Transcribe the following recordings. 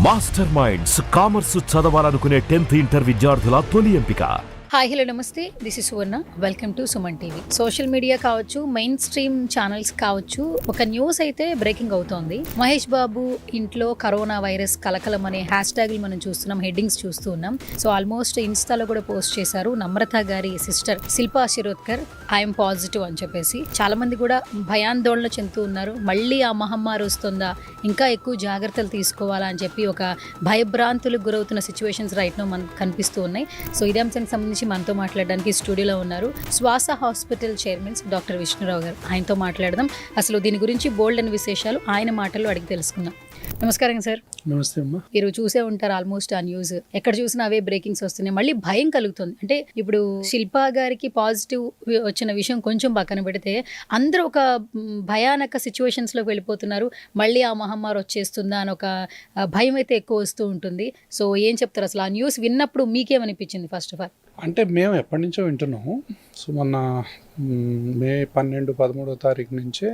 Master minds commerce చదవాలనుకునే 10th inter విద్యార్థుల తొలి ఎంపిక. హాయ్ హలో నమస్తే, this is Suvarna. Welcome to Suman TV. Social media కావచ్చు, మెయిన్ స్ట్రీమ్ ఛానల్స్ కావచ్చు, ఒక న్యూస్ అయితే బ్రేకింగ్ అవుతోంది. మహేష్ బాబు ఇంట్లో కరోనా వైరస్ కలకలం అనే హ్యాష్ ట్యాగ్లు మనం చూస్తున్నాం, హెడ్డింగ్స్ చూస్తూ ఉన్నాం. సో ఆల్మోస్ట్ ఇన్స్టాలో కూడా పోస్ట్ చేశారు నమ్రత గారి sister Shilpa Shirodkar I'm positive అని చెప్పేసి. చాలా మంది కూడా భయాందోళన చెందుతూ ఉన్నారు. మళ్ళీ ఆ మహమ్మారి వస్తుందా, ఇంకా ఎక్కువ జాగ్రత్తలు తీసుకోవాలా అని చెప్పి ఒక భయభ్రాంతులకు గురవుతున్న సిచ్యువేషన్స్ రైట్ నో మనకు కనిపిస్తూ ఉన్నాయి. సో ఇదే అంశానికి సంబంధించి మనతో మాట్లాడడానికి స్టూడియోలో ఉన్నారు శ్వాస హాస్పిటల్ చైర్మన్ డాక్టర్ విష్ణురావు గారు. ఆయనతో మాట్లాడదాం. అసలు దీని గురించి బోల్డ్ అని విశేషాలు ఆయన మాటల్లో అడిగి తెలుసుకుందాం. నమస్కారం సార్. నమస్తే అమ్మా. మీరు చూసే ఉంటారు ఆల్మోస్ట్ ఆ న్యూస్, ఎక్కడ చూసినా అవే బ్రేకింగ్స్ వస్తున్నాయి. మళ్ళీ భయం కలుగుతుంది. అంటే ఇప్పుడు శిల్పా గారికి పాజిటివ్ వచ్చిన విషయం కొంచెం పక్కన పెడితే అందరూ ఒక భయానక సిచ్యువేషన్స్ లోకి వెళ్ళిపోతున్నారు. మళ్ళీ ఆ మహమ్మారి వచ్చేస్తుందా అని ఒక భయం అయితే ఎక్కువ వస్తూ ఉంటుంది. సో ఏం చెప్తారు అసలు ఆ న్యూస్ విన్నప్పుడు మీకేమనిపించింది? ఫస్ట్ ఆఫ్ ఆల్ అంటే మేము ఎప్పటి నుంచో వింటున్నాము. సో మొన్న మే 12, 13వ తారీఖు నుంచే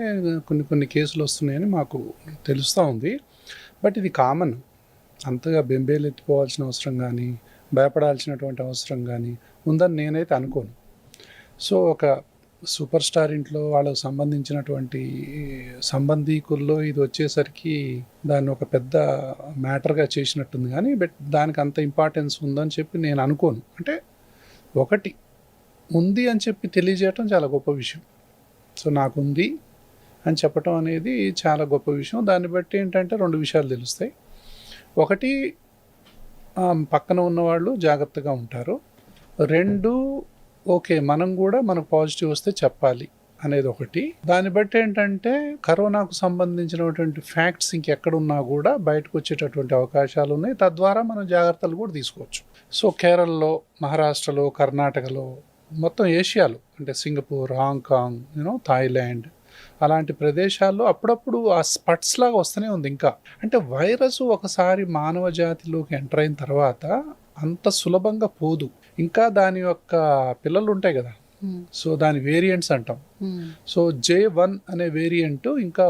కొన్ని కేసులు వస్తున్నాయని మాకు తెలుస్తూ ఉంది. బట్ ఇది కామన్, అంతగా బెంబేలు ఎత్తిపోవాల్సిన అవసరం కానీ భయపడాల్సినటువంటి అవసరం కానీ ఉందని నేనైతే అనుకోను. సో ఒక సూపర్ స్టార్ ఇంట్లో వాళ్ళకు సంబంధించినటువంటి సంబంధీకుల్లో ఇది వచ్చేసరికి దాన్ని ఒక పెద్ద మ్యాటర్గా చేసినట్టుంది, కానీ బట్ దానికి అంత ఇంపార్టెన్స్ ఉందని చెప్పి నేను అనుకోను. అంటే ఒకటి ఉంది అని చెప్పి తెలియజేయటం చాలా గొప్ప విషయం. సో నాకుంది అని చెప్పటం అనేది చాలా గొప్ప విషయం. దాన్ని బట్టి ఏంటంటే రెండు విషయాలు తెలుస్తాయి. ఒకటి, పక్కన ఉన్నవాళ్ళు జాగ్రత్తగా ఉంటారు. రెండు, ఓకే మనం కూడా మనకు పాజిటివ్ వస్తే చెప్పాలి అనేది ఒకటి. దాన్ని బట్టి ఏంటంటే కరోనాకు సంబంధించినటువంటి ఫ్యాక్ట్స్ ఇంకెక్కడున్నా కూడా బయటకు వచ్చేటటువంటి అవకాశాలు ఉన్నాయి. తద్వారా మనం జాగ్రత్తలు కూడా తీసుకోవచ్చు. సో కేరళలో, మహారాష్ట్రలో, కర్ణాటకలో, మొత్తం ఏషియాలో అంటే సింగపూర్, హాంకాంగ్, థాయిలాండ్ అలాంటి ప్రదేశాల్లో అప్పుడప్పుడు ఆ స్పట్స్ లాగా వస్తూనే ఉంది. ఇంకా అంటే వైరస్ ఒకసారి మానవ జాతిలోకి ఎంటర్ అయిన తర్వాత అంత సులభంగా పోదు. ఇంకా దాని యొక్క పిల్లలు ఉంటాయి కదా, సో దాని వేరియంట్స్ అంటాం. సో J1 అనే వేరియంట్, ఇంకా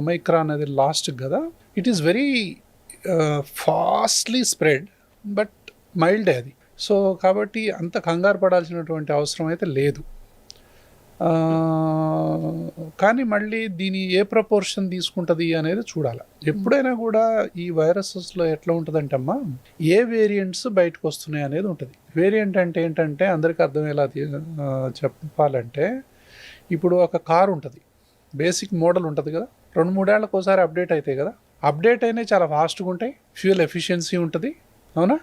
ఒమైక్రాన్ అనేది లాస్ట్ కదా. It is very fastly spread, but మైల్డే అది. సో కాబట్టి అంత కంగారు పడాల్సినటువంటి అవసరం అయితే లేదు. కానీ మళ్ళీ దీని ఏ ప్రపోర్షన్ తీసుకుంటుంది అనేది చూడాలి. ఎప్పుడైనా కూడా ఈ వైరసెస్లో ఎట్లా ఉంటుందంటే అమ్మా, ఏ వేరియంట్స్ బయటకు వస్తున్నాయి అనేది ఉంటుంది. వేరియంట్ అంటే ఏంటంటే అందరికీ అర్థమయ్యేలా చెప్పాలంటే, ఇప్పుడు ఒక కారు ఉంటుంది, బేసిక్ మోడల్ ఉంటుంది కదా, 2-3 ఏళ్ళకి ఒకసారి అప్డేట్ అవుతాయి కదా. అప్డేట్ అయినాయి చాలా ఫాస్ట్గా ఉంటాయి, ఫ్యూయల్ ఎఫిషియన్సీ ఉంటుంది, అవునా?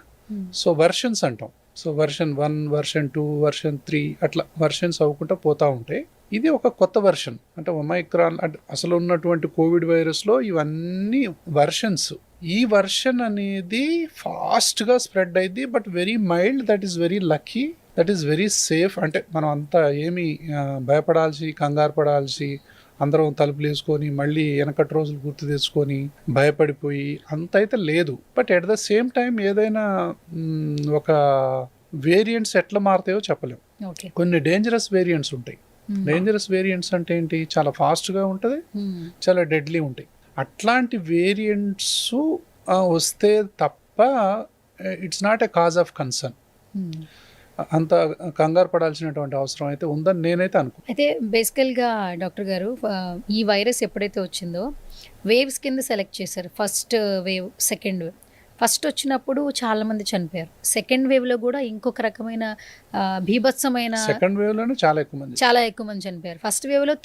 సో వర్షన్స్ అంటాం. సో వర్షన్ 1, వర్షన్ 2, వర్షన్ 3 అట్లా వర్షన్స్ అవ్వకుండా పోతూ ఉంటాయి. ఇది ఒక కొత్త వర్షన్, అంటే ఒమైక్రాన్ అంటే అసలు ఉన్నటువంటి కోవిడ్ వైరస్లో ఇవన్నీ వర్షన్స్. ఈ వర్షన్ అనేది ఫాస్ట్గా స్ప్రెడ్ అయింది, but very mild. That is very lucky, that is very safe. అంటే మనం అంతా ఏమీ భయపడాల్సి, కంగారు పడాల్సి, అందరం తలుపులు వేసుకొని మళ్ళీ వెనకటి రోజులు గుర్తు తెచ్చుకొని భయపడిపోయి అంత అయితే లేదు. But at the same time ఏదైనా ఒక వేరియంట్స్ ఎట్లా మారుతాయో చెప్పలేము. కొన్ని డేంజరస్ వేరియంట్స్ ఉంటాయి. డేంజరస్ వేరియంట్స్ అంటే ఏంటి? చాలా ఫాస్ట్గా ఉంటుంది, చాలా డెడ్లీ ఉంటాయి. అట్లాంటి వేరియంట్స్ వస్తే తప్ప it's not a cause of concern. అంత కంగారు పడాల్సినటువంటి అవసరం అయితే ఉందని నేనైతే అనుకో. అయితే బేసికల్గా డాక్టర్ గారు, ఈ వైరస్ ఎప్పుడైతే వచ్చిందో వేవ్స్ కింద సెలెక్ట్ చేశారు. First wave, second wave. First వచ్చినప్పుడు చాలా మంది చనిపోయారు. సెకండ్ వేవ్ లో కూడా ఇంకొక రకమైన భీభత్సమైన, సెకండ్ వేవ్ లోనే చాలా ఎక్కువ మంది చనిపోయారు. ఫస్ట్ వేవ్ లో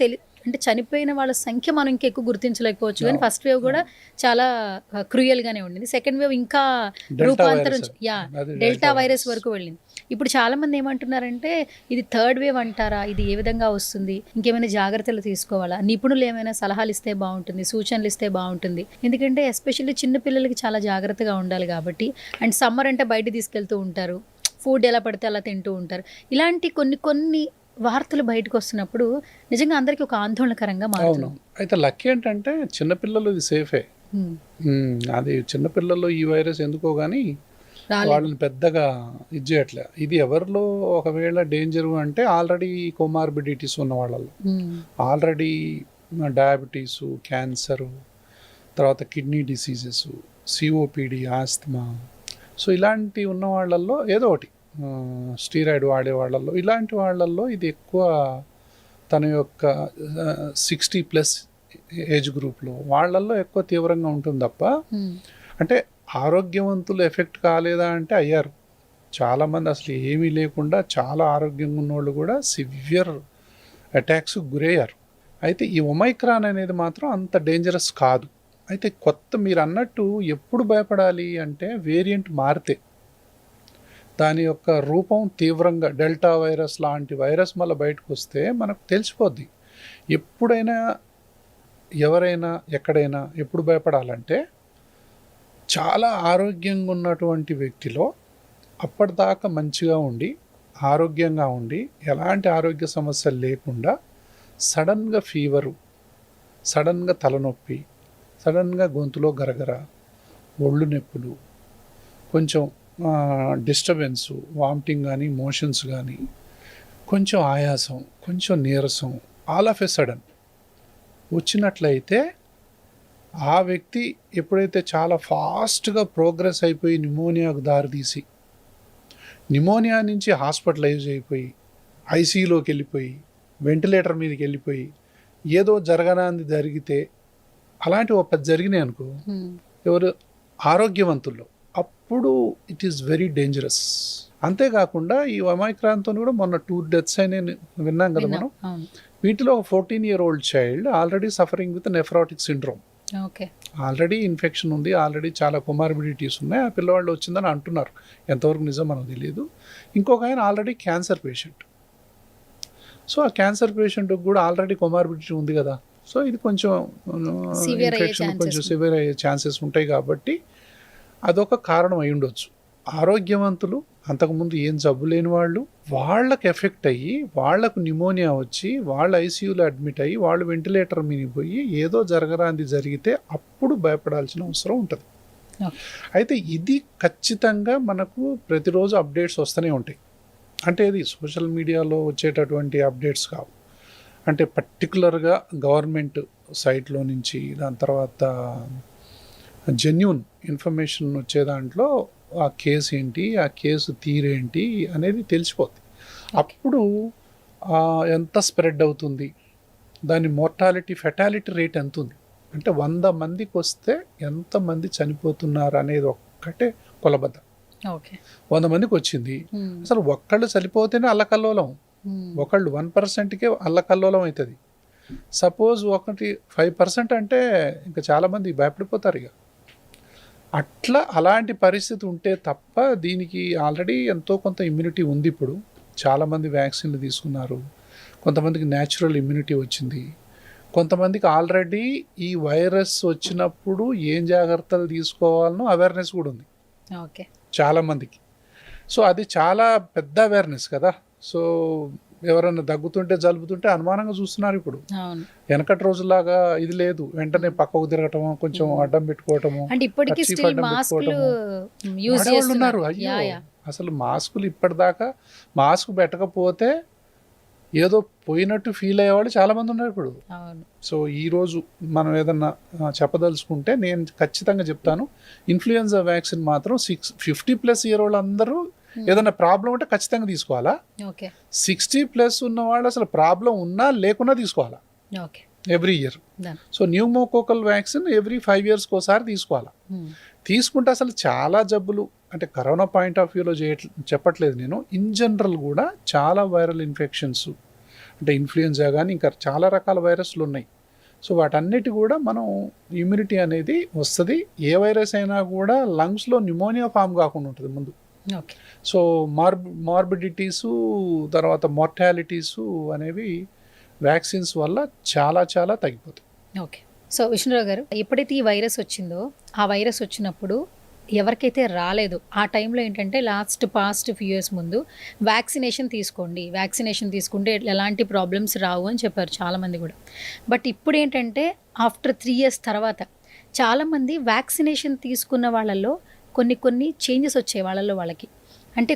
అంటే చనిపోయిన వాళ్ళ సంఖ్య మనం ఇంకెక్కువ గుర్తించలేకపోవచ్చు, కానీ ఫస్ట్ వేవ్ కూడా చాలా క్రూయల్ గానే ఉండింది. సెకండ్ వేవ్ ఇంకా రూపాంతరం, డెల్టా వైరస్ వరకు వెళ్ళింది. ఇప్పుడు చాలా మంది ఏమంటున్నారంటే ఇది థర్డ్ వేవ్ అంటారా, ఇది ఏ విధంగా వస్తుంది, ఇంకేమైనా జాగ్రత్తలు తీసుకోవాలా, నిపుణులు ఏమైనా సలహాలు ఇస్తే బాగుంటుంది, సూచనలు ఇస్తే బాగుంటుంది. ఎందుకంటే ఎస్పెషల్లీ చిన్న పిల్లలకి చాలా జాగ్రత్తగా ఉండాలి కాబట్టి. అండ్ సమ్మర్ అంటే బయట తీసుకెళ్తూ ఉంటారు, ఫుడ్ ఎలా పడితే అలా తింటూ ఉంటారు. ఇలాంటి కొన్ని వార్తలు బయటకు వస్తున్నప్పుడు నిజంగా అందరికీ ఒక ఆందోళనకరంగా మారుతుంది. అయితే లక్కీ ఏంటంటే చిన్నపిల్లలు ఇది సేఫే. అది చిన్నపిల్లల్లో ఈ వైరస్ ఎందుకో కానీ వాళ్ళని పెద్దగా ఇది చేయట్లే. ఇది ఎవరిలో ఒకవేళ డేంజర్ అంటే ఆల్రెడీ కోమార్బిడిటీస్ ఉన్న వాళ్ళలో, ఆల్రెడీ డయాబెటీసు, క్యాన్సరు, తర్వాత kidney diseases, COPD, asthma, so ఇలాంటి ఉన్న వాళ్ళల్లో ఏదో ఒకటి స్టీరాయిడ్ వాడే వాళ్ళల్లో, ఇలాంటి వాళ్ళల్లో ఇది ఎక్కువ తన యొక్క 60+ ఏజ్ గ్రూప్లో వాళ్ళల్లో ఎక్కువ తీవ్రంగా ఉంటుంది తప్ప, అంటే ఆరోగ్యవంతులు ఎఫెక్ట్ కాలేదా అంటే అయ్యారు. చాలామంది అసలు ఏమీ లేకుండా చాలా ఆరోగ్యంగా ఉన్నోళ్ళు కూడా సివియర్ అటాక్స్కి గురయ్యారు. అయితే ఈ ఒమైక్రాన్ అనేది మాత్రం అంత డేంజరస్ కాదు. అయితే కొత్త మీరు అన్నట్టు ఎప్పుడు భయపడాలి అంటే వేరియంట్ మారితే, దాని యొక్క రూపం తీవ్రంగా డెల్టా వైరస్ లాంటి వైరస్ మళ్ళీ బయటకు వస్తే మనకు తెలిసిపోద్ది. ఎప్పుడైనా ఎవరైనా ఎక్కడైనా ఎప్పుడు భయపడాలంటే, చాలా ఆరోగ్యంగా ఉన్నటువంటి వ్యక్తిలో అప్పటిదాకా మంచిగా ఉండి ఆరోగ్యంగా ఉండి ఎలాంటి ఆరోగ్య సమస్యలు లేకుండా సడన్గా ఫీవరు, సడన్గా తలనొప్పి, సడన్గా గొంతులో గరగర, ఒళ్ళు నొప్పులు, కొంచెం డిస్టర్బెన్సు, వామిటింగ్ కానీ మోషన్స్ కానీ, కొంచెం ఆయాసం, కొంచెం నీరసం, ఆల్ ఆఫ్ ఎ సడన్ వచ్చినట్లయితే ఆ వ్యక్తి ఎప్పుడైతే చాలా ఫాస్ట్గా ప్రోగ్రెస్ అయిపోయి న్యూమోనియాకు దారితీసి, న్యూమోనియా నుంచి హాస్పిటలైజ్ అయిపోయి ఐసీయూలోకి వెళ్ళిపోయి వెంటిలేటర్ మీదకి వెళ్ళిపోయి ఏదో జరగనాంది జరిగితే, అలాంటి ఒక 10 జరిగినాయి అనుకో ఎవరు ఆరోగ్యవంతుల్లో, అప్పుడు ఇట్ ఈస్ వెరీ డేంజరస్. అంతేకాకుండా ఈ ఒమైక్రాన్తో కూడా మొన్న 2 డెత్స్ అయినా విన్నాం కదా మనం. వీటిలో ఒక 14-year-old child already suffering with nephrotic syndrome. Already infection ఉంది, ఆల్రెడీ చాలా కొమార్బిడిటీస్ ఉన్నాయి. ఆ పిల్లవాళ్ళు వచ్చిందని అంటున్నారు, ఎంతవరకు నిజం మనకు తెలియదు. ఇంకొక ఆయన ఆల్రెడీ క్యాన్సర్ పేషెంట్. సో ఆ క్యాన్సర్ పేషెంట్కి కూడా ఆల్రెడీ కొమార్బిడిటీ ఉంది కదా. సో ఇది కొంచెం ఇన్ఫెక్షన్ కొంచెం సివియర్ అయ్యే ఛాన్సెస్ ఉంటాయి. కాబట్టి అదొక కారణం అయి ఉండొచ్చు. ఆరోగ్యవంతులు, అంతకుముందు ఏం జబ్బు లేని వాళ్ళు, వాళ్ళకి ఎఫెక్ట్ అయ్యి వాళ్ళకు న్యూమోనియా వచ్చి వాళ్ళు ఐసీయూలో అడ్మిట్ అయ్యి వాళ్ళు వెంటిలేటర్ మీద పోయి ఏదో జరగరాంది జరిగితే అప్పుడు భయపడాల్సిన అవసరం ఉంటుంది. అయితే ఇది ఖచ్చితంగా మనకు ప్రతిరోజు అప్డేట్స్ వస్తూనే ఉంటాయి. అంటే ఇది సోషల్ మీడియాలో వచ్చేటటువంటి అప్డేట్స్ కావు. అంటే పర్టికులర్గా గవర్నమెంట్ సైట్లో నుంచి, దాని తర్వాత జెన్యూన్ ఇన్ఫర్మేషన్ వచ్చే దాంట్లో ఆ కేసు ఏంటి, ఆ కేసు తీరేంటి అనేది తెలిసిపోద్ది. అప్పుడు ఎంత స్ప్రెడ్ అవుతుంది, దాని మోర్టాలిటీ ఫెటాలిటీ రేట్ ఎంత ఉంది, అంటే 100 మందికి వస్తే ఎంతమంది చనిపోతున్నారు అనేది ఒక్కటే కొలబద్ద. 100 మందికి వచ్చింది, అసలు ఒక్కళ్ళు చనిపోతేనే అల్లకల్లోలం, ఒకళ్ళు 1%కే అల్లకల్లోలం అవుతుంది. సపోజ్ 5% అంటే ఇంకా చాలామంది భయపడిపోతారు. ఇక అట్లా అలాంటి పరిస్థితి ఉంటే తప్ప దీనికి ఆల్రెడీ ఎంతో కొంత ఇమ్యూనిటీ ఉంది. ఇప్పుడు చాలామంది వ్యాక్సిన్లు తీసుకున్నారు, కొంతమందికి న్యాచురల్ ఇమ్యూనిటీ వచ్చింది, కొంతమందికి ఆల్రెడీ ఈ వైరస్ వచ్చినప్పుడు ఏం జాగ్రత్తలు తీసుకోవాలనో అవేర్నెస్ కూడా ఉంది చాలామందికి. సో అది చాలా పెద్ద అవేర్నెస్ కదా. సో ఎవరైనా దగ్గుతుంటే జలుబుతుంటే అనుమానంగా చూస్తున్నారు. ఇప్పుడు వెనకటి రోజులాగా ఇది లేదు, వెంటనే పక్కకు తిరగటము, కొంచెం అడ్డం పెట్టుకోవటము, ఉన్నారు. అయ్యో అసలు మాస్కులు ఇప్పటిదాకా మాస్క్ పెట్టకపోతే ఏదో పోయినట్టు ఫీల్ అయ్యేవాళ్ళు చాలామంది ఉన్నారు ఇప్పుడు. సో ఈరోజు మనం ఏదన్నా చెప్పదలుచుకుంటే నేను ఖచ్చితంగా చెప్తాను, ఇన్ఫ్లుయెన్జా వ్యాక్సిన్ మాత్రం 50+ year వాళ్ళందరూ ఏదైనా ప్రాబ్లం ఉంటే ఖచ్చితంగా తీసుకోవాలా. 60+ ఉన్న వాళ్ళు అసలు ప్రాబ్లం ఉన్నా లేకున్నా తీసుకోవాలా every year. So pneumococcal vaccine every 5 yearsకి ఒకసారి తీసుకోవాలా. తీసుకుంటే అసలు చాలా జబ్బులు, అంటే కరోనా పాయింట్ ఆఫ్ వ్యూలో చెప్పట్లేదు నేను, ఇన్ జనరల్ కూడా చాలా వైరల్ ఇన్ఫెక్షన్స్, అంటే ఇన్ఫ్లుయెన్జా కానీ ఇంకా చాలా రకాల వైరస్లు ఉన్నాయి. సో వాటన్నిటి కూడా మనం ఇమ్యూనిటీ అనేది వస్తుంది. ఏ వైరస్ అయినా కూడా లంగ్స్లో న్యూమోనియా ఫామ్ కాకుండా ఉంటుంది ముందు. సో మార్బిడిటీసు, తర్వాత మోర్టాలిటీసు అనేవి వ్యాక్సిన్స్ వల్ల చాలా చాలా తగ్గిపోతాయి. సో విష్ణురావు గారు, ఎప్పుడైతే ఈ వైరస్ వచ్చిందో, ఆ వైరస్ వచ్చినప్పుడు ఎవరికైతే రాలేదు ఆ టైంలో ఏంటంటే పాస్ట్ ఫ్యూ ఇయర్స్ ముందు వ్యాక్సినేషన్ తీసుకోండి, వ్యాక్సినేషన్ తీసుకుంటే ఎలాంటి ప్రాబ్లమ్స్ రావు అని చెప్పారు చాలామంది కూడా. బట్ ఇప్పుడు ఏంటంటే ఆఫ్టర్ 3 years తర్వాత చాలామంది వ్యాక్సినేషన్ తీసుకున్న వాళ్ళల్లో కొన్ని చేంజెస్ వచ్చాయి వాళ్ళకి. అంటే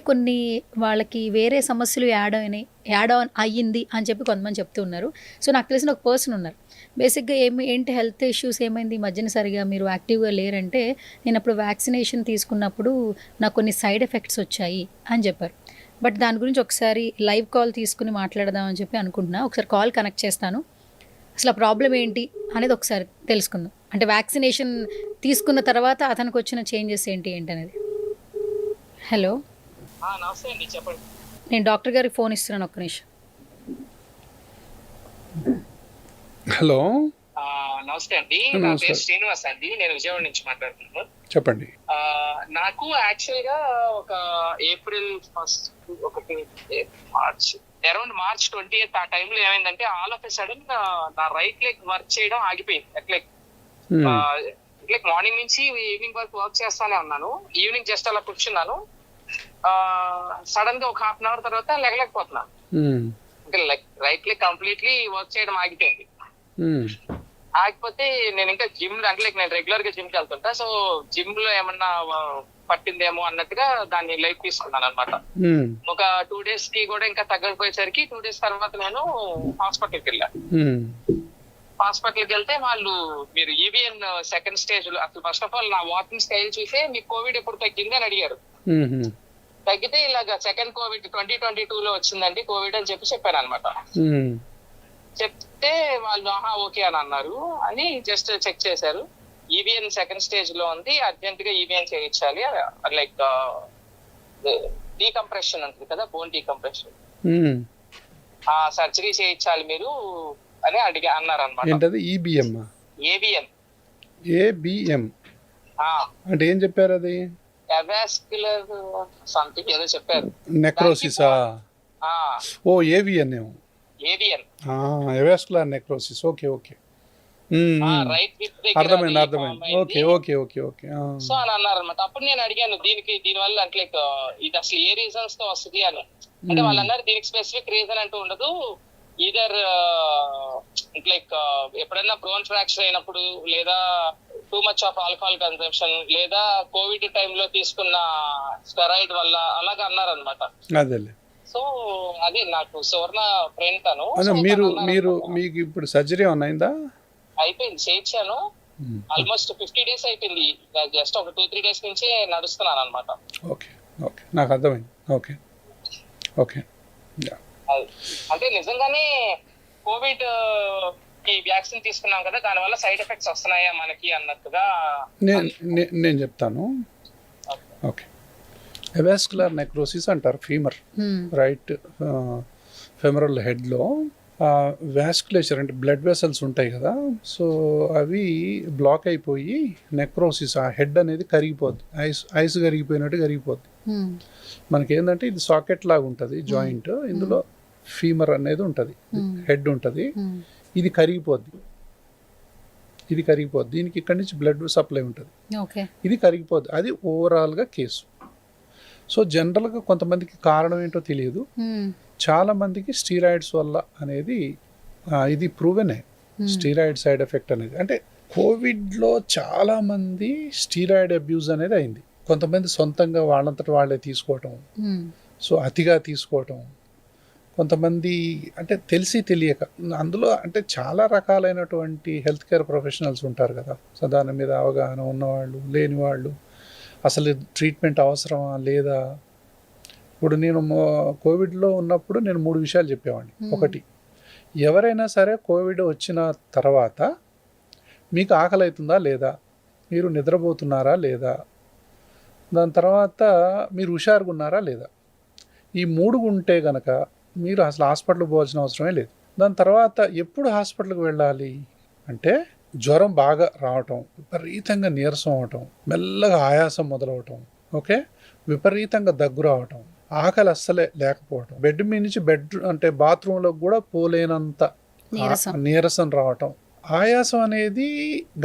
వాళ్ళకి వేరే సమస్యలు యాడ్ ఆన్ అయ్యింది అని చెప్పి కొంతమంది చెప్తూ ఉన్నారు. సో నాకు తెలిసిన ఒక పర్సన్ ఉన్నారు, బేసిక్గా ఏంటి హెల్త్ ఇష్యూస్ ఏమైంది ఈ మధ్యన సరిగా మీరు యాక్టివ్గా లేరంటే నేను అప్పుడు వ్యాక్సినేషన్ తీసుకున్నప్పుడు నాకు కొన్ని సైడ్ ఎఫెక్ట్స్ వచ్చాయి అని చెప్పారు. బట్ దాని గురించి ఒకసారి లైవ్ కాల్ తీసుకుని మాట్లాడదామని చెప్పి అనుకుంటున్నా. ఒకసారి కాల్ కనెక్ట్ చేస్తాను, అసలు ఆ ప్రాబ్లం ఏంటి అనేది ఒకసారి తెలుసుకుందాం. అంటే వ్యాక్సినేషన్ తీసుకున్న తర్వాత అతనికి వచ్చిన చేంజెస్ ఏంటి అనేది. హలో, నమస్తే అండి, చెప్పండి. నేను డాక్టర్ గారికి ఫోన్ ఇస్తున్నాను, ఒక్క నిమిషం. హలో, నమస్తే అండి, నా పేరు శ్రీనివాస్ అండి, నేను విజయవాడ నుంచి మాట్లాడుతున్నాను. చెప్పండి. నాకు యాక్చువల్ గా ఒక ఏప్రిల్ 1 ఒకటి అరౌండ్ మార్చ్ 20th ఆ టైంలో ఏమైందంటే ఆల్ ఆఫ్ ఎ సడన్ నా రైట్ లెగ్ వర్క్ చేయడం ఆగిపోయింది. లైక్ మార్నింగ్ నుంచి ఈవినింగ్ వరకు వర్క్ చేస్తానే ఉన్నాను. ఈవినింగ్ జస్ట్ అలా కూర్చున్నాను, సడన్ గా ఒక 1/2 hour తర్వాత లెగలేకపోతున్నాను. అంటే రైట్ లెగ్ కంప్లీట్లీ వర్క్ చేయడం ఆగిపోయింది. ఆగిపోతే నేను ఇంకా జిమ్ అంటే నేను రెగ్యులర్ గా జిమ్ కి వెళ్తుంటా, సో జిమ్ లో ఏమన్నా పట్టిందేమో అన్నట్టుగా దాన్ని లైఫ్ తీసుకున్నాను అనమాట. ఒక 2 days కి కూడా ఇంకా తగ్గకపోయేసరికి 2 days తర్వాత నేను హాస్పిటల్కి వెళ్ళాను. హాస్పిటల్కి వెళ్తే వాళ్ళు మీరు ఈవీఎన్ సెకండ్ స్టేజ్ లో, అసలు ఫస్ట్ ఆఫ్ ఆల్ నా వాకింగ్ స్టైల్ చూసే మీకు కోవిడ్ ఎప్పుడు తగ్గింది అని అడిగారు. తగ్గితే ఇలాగా సెకండ్ కోవిడ్ 2022 లో వచ్చిందండి కోవిడ్ అని చెప్పాను అనమాట. చెప్తే వాళ్ళు ఓకే అని అన్నారు అని జస్ట్ చెక్ చేశారు. ఈవీఎన్ సెకండ్ స్టేజ్ లో ఉంది, అర్జెంట్ గా ఈవీఎన్ చేయించాలి, లైక్ డీకంప్రెషన్ ఉంటుంది కదా, బోన్ డీకంప్రెషన్, ఆ సర్జరీ చేయించాలి మీరు అని అన్నారు అనమాట. ఏబిఎం అంటే ఏం చెప్పారు? అది అవస్క్యులర్ సంథింగ్ ఏదో చెప్పారు. నెక్రోసిసా? ఓ ఏవిఎన్ ఏమో. AVN avascular necrosis. Okay okay, right. అర్థమైంది. ఓకే. సో అని అన్నారు అనమాట. అప్పుడు నేను అడిగాను దీనివల్ల అంటే ఇది అసలు ఏ రీజన్స్ తో వస్తుంది అని. అంటే వాళ్ళు అన్నారు దీనికి స్పెసిఫిక్ రీజన్ అంటూ ఉండదు, ఈదర్ లైక్ ఎప్పుడైనా బ్రోన్ ఫ్రాక్చర్ అయినప్పుడు, లేదా too much of alcohol consumption, లేదా కోవిడ్ టైంలో తీసుకున్న స్టెరాయిడ్ వల్ల, అలాగా అన్నారు అనమాట. సో అది నాకు సువర్ణ ఫ్రెండ్ తను. మీకు ఇప్పుడు సర్జరీ అయిందా? అయిపోయింది, చేయించాను. ఆల్మోస్ట్ 50 days అయిపోయింది. జస్ట్ ఒక 2-3 days నుంచే నడుస్తున్నాను అనమాట. నాకు అర్థమైంది. ఓకే. అంటే నిజంగానే కోవిడ్ కి వ్యాక్సిన్ తీసుకున్నాం కదా, దాని వల్ల సైడ్ ఎఫెక్ట్స్ వస్తున్నాయా మనకి అన్నట్టుగా నేను చెప్తాను. ఓకే, అవస్క్యులర్ నెక్రోసిస్ అంటారు. ఫీమర్, రైట్ ఫెమరల్ హెడ్లో వాస్కులేచర్ అంటే బ్లడ్ వెసల్స్ ఉంటాయి కదా, సో అవి బ్లాక్ అయిపోయి నెక్రోసిస్, ఆ హెడ్ అనేది కరిగిపోద్ది, ఐస్ కరిగిపోయినట్టు కరిగిపోద్ది. మనకేంటంటే ఇది సాకెట్ లాగా ఉంటుంది జాయింట్, ఇందులో ఫీమర్ అనేది ఉంటుంది, హెడ్ ఉంటుంది, ఇది కరిగిపోద్ది. దీనికి ఇక్కడి నుంచి బ్లడ్ సప్లై ఉంటుంది, ఇది కరిగిపోద్ది. అది ఓవరాల్గా కేసు. సో జనరల్గా కొంతమందికి కారణం ఏంటో తెలియదు, చాలా మందికి స్టీరాయిడ్స్ వల్ల అనేది ఇది ప్రూవెనే, స్టీరాయిడ్ సైడ్ ఎఫెక్ట్ అనేది. అంటే కోవిడ్లో చాలా మంది స్టీరాయిడ్ అబ్యూజ్ అనేది అయింది. కొంతమంది సొంతంగా వాళ్ళంతట వాళ్ళే తీసుకోవటం, సో అతిగా తీసుకోవటం, కొంతమంది అంటే తెలిసి తెలియక. అందులో అంటే చాలా రకాలైనటువంటి హెల్త్ కేర్ ప్రొఫెషనల్స్ ఉంటారు కదా, సో దాని మీద అవగాహన ఉన్నవాళ్ళు, లేని వాళ్ళు, అసలు ట్రీట్మెంట్ అవసరమా లేదా. ఇప్పుడు నేను కోవిడ్లో ఉన్నప్పుడు నేను 3 విషయాలు చెప్పేవాడిని. ఒకటి, ఎవరైనా సరే కోవిడ్ వచ్చిన తర్వాత మీకు ఆకలి అవుతుందా లేదా, మీరు నిద్రపోతున్నారా లేదా, దాని తర్వాత మీరు హుషారుగా ఉన్నారా లేదా. ఈ 3 ఉంటే కనుక మీరు అసలు హాస్పిటల్కి పోవాల్సిన అవసరమే లేదు. దాని తర్వాత ఎప్పుడు హాస్పిటల్కి వెళ్ళాలి అంటే, జ్వరం బాగా రావటం, విపరీతంగా నీరసం అవటం, మెల్లగా ఆయాసం మొదలవటం, ఓకే, విపరీతంగా దగ్గు రావటం, ఆకలి అస్సలే లేకపోవటం, బెడ్ మీద నుంచి అంటే బాత్రూంలోకి కూడా పోలేనంత నీరసం రావటం, ఆయాసం అనేది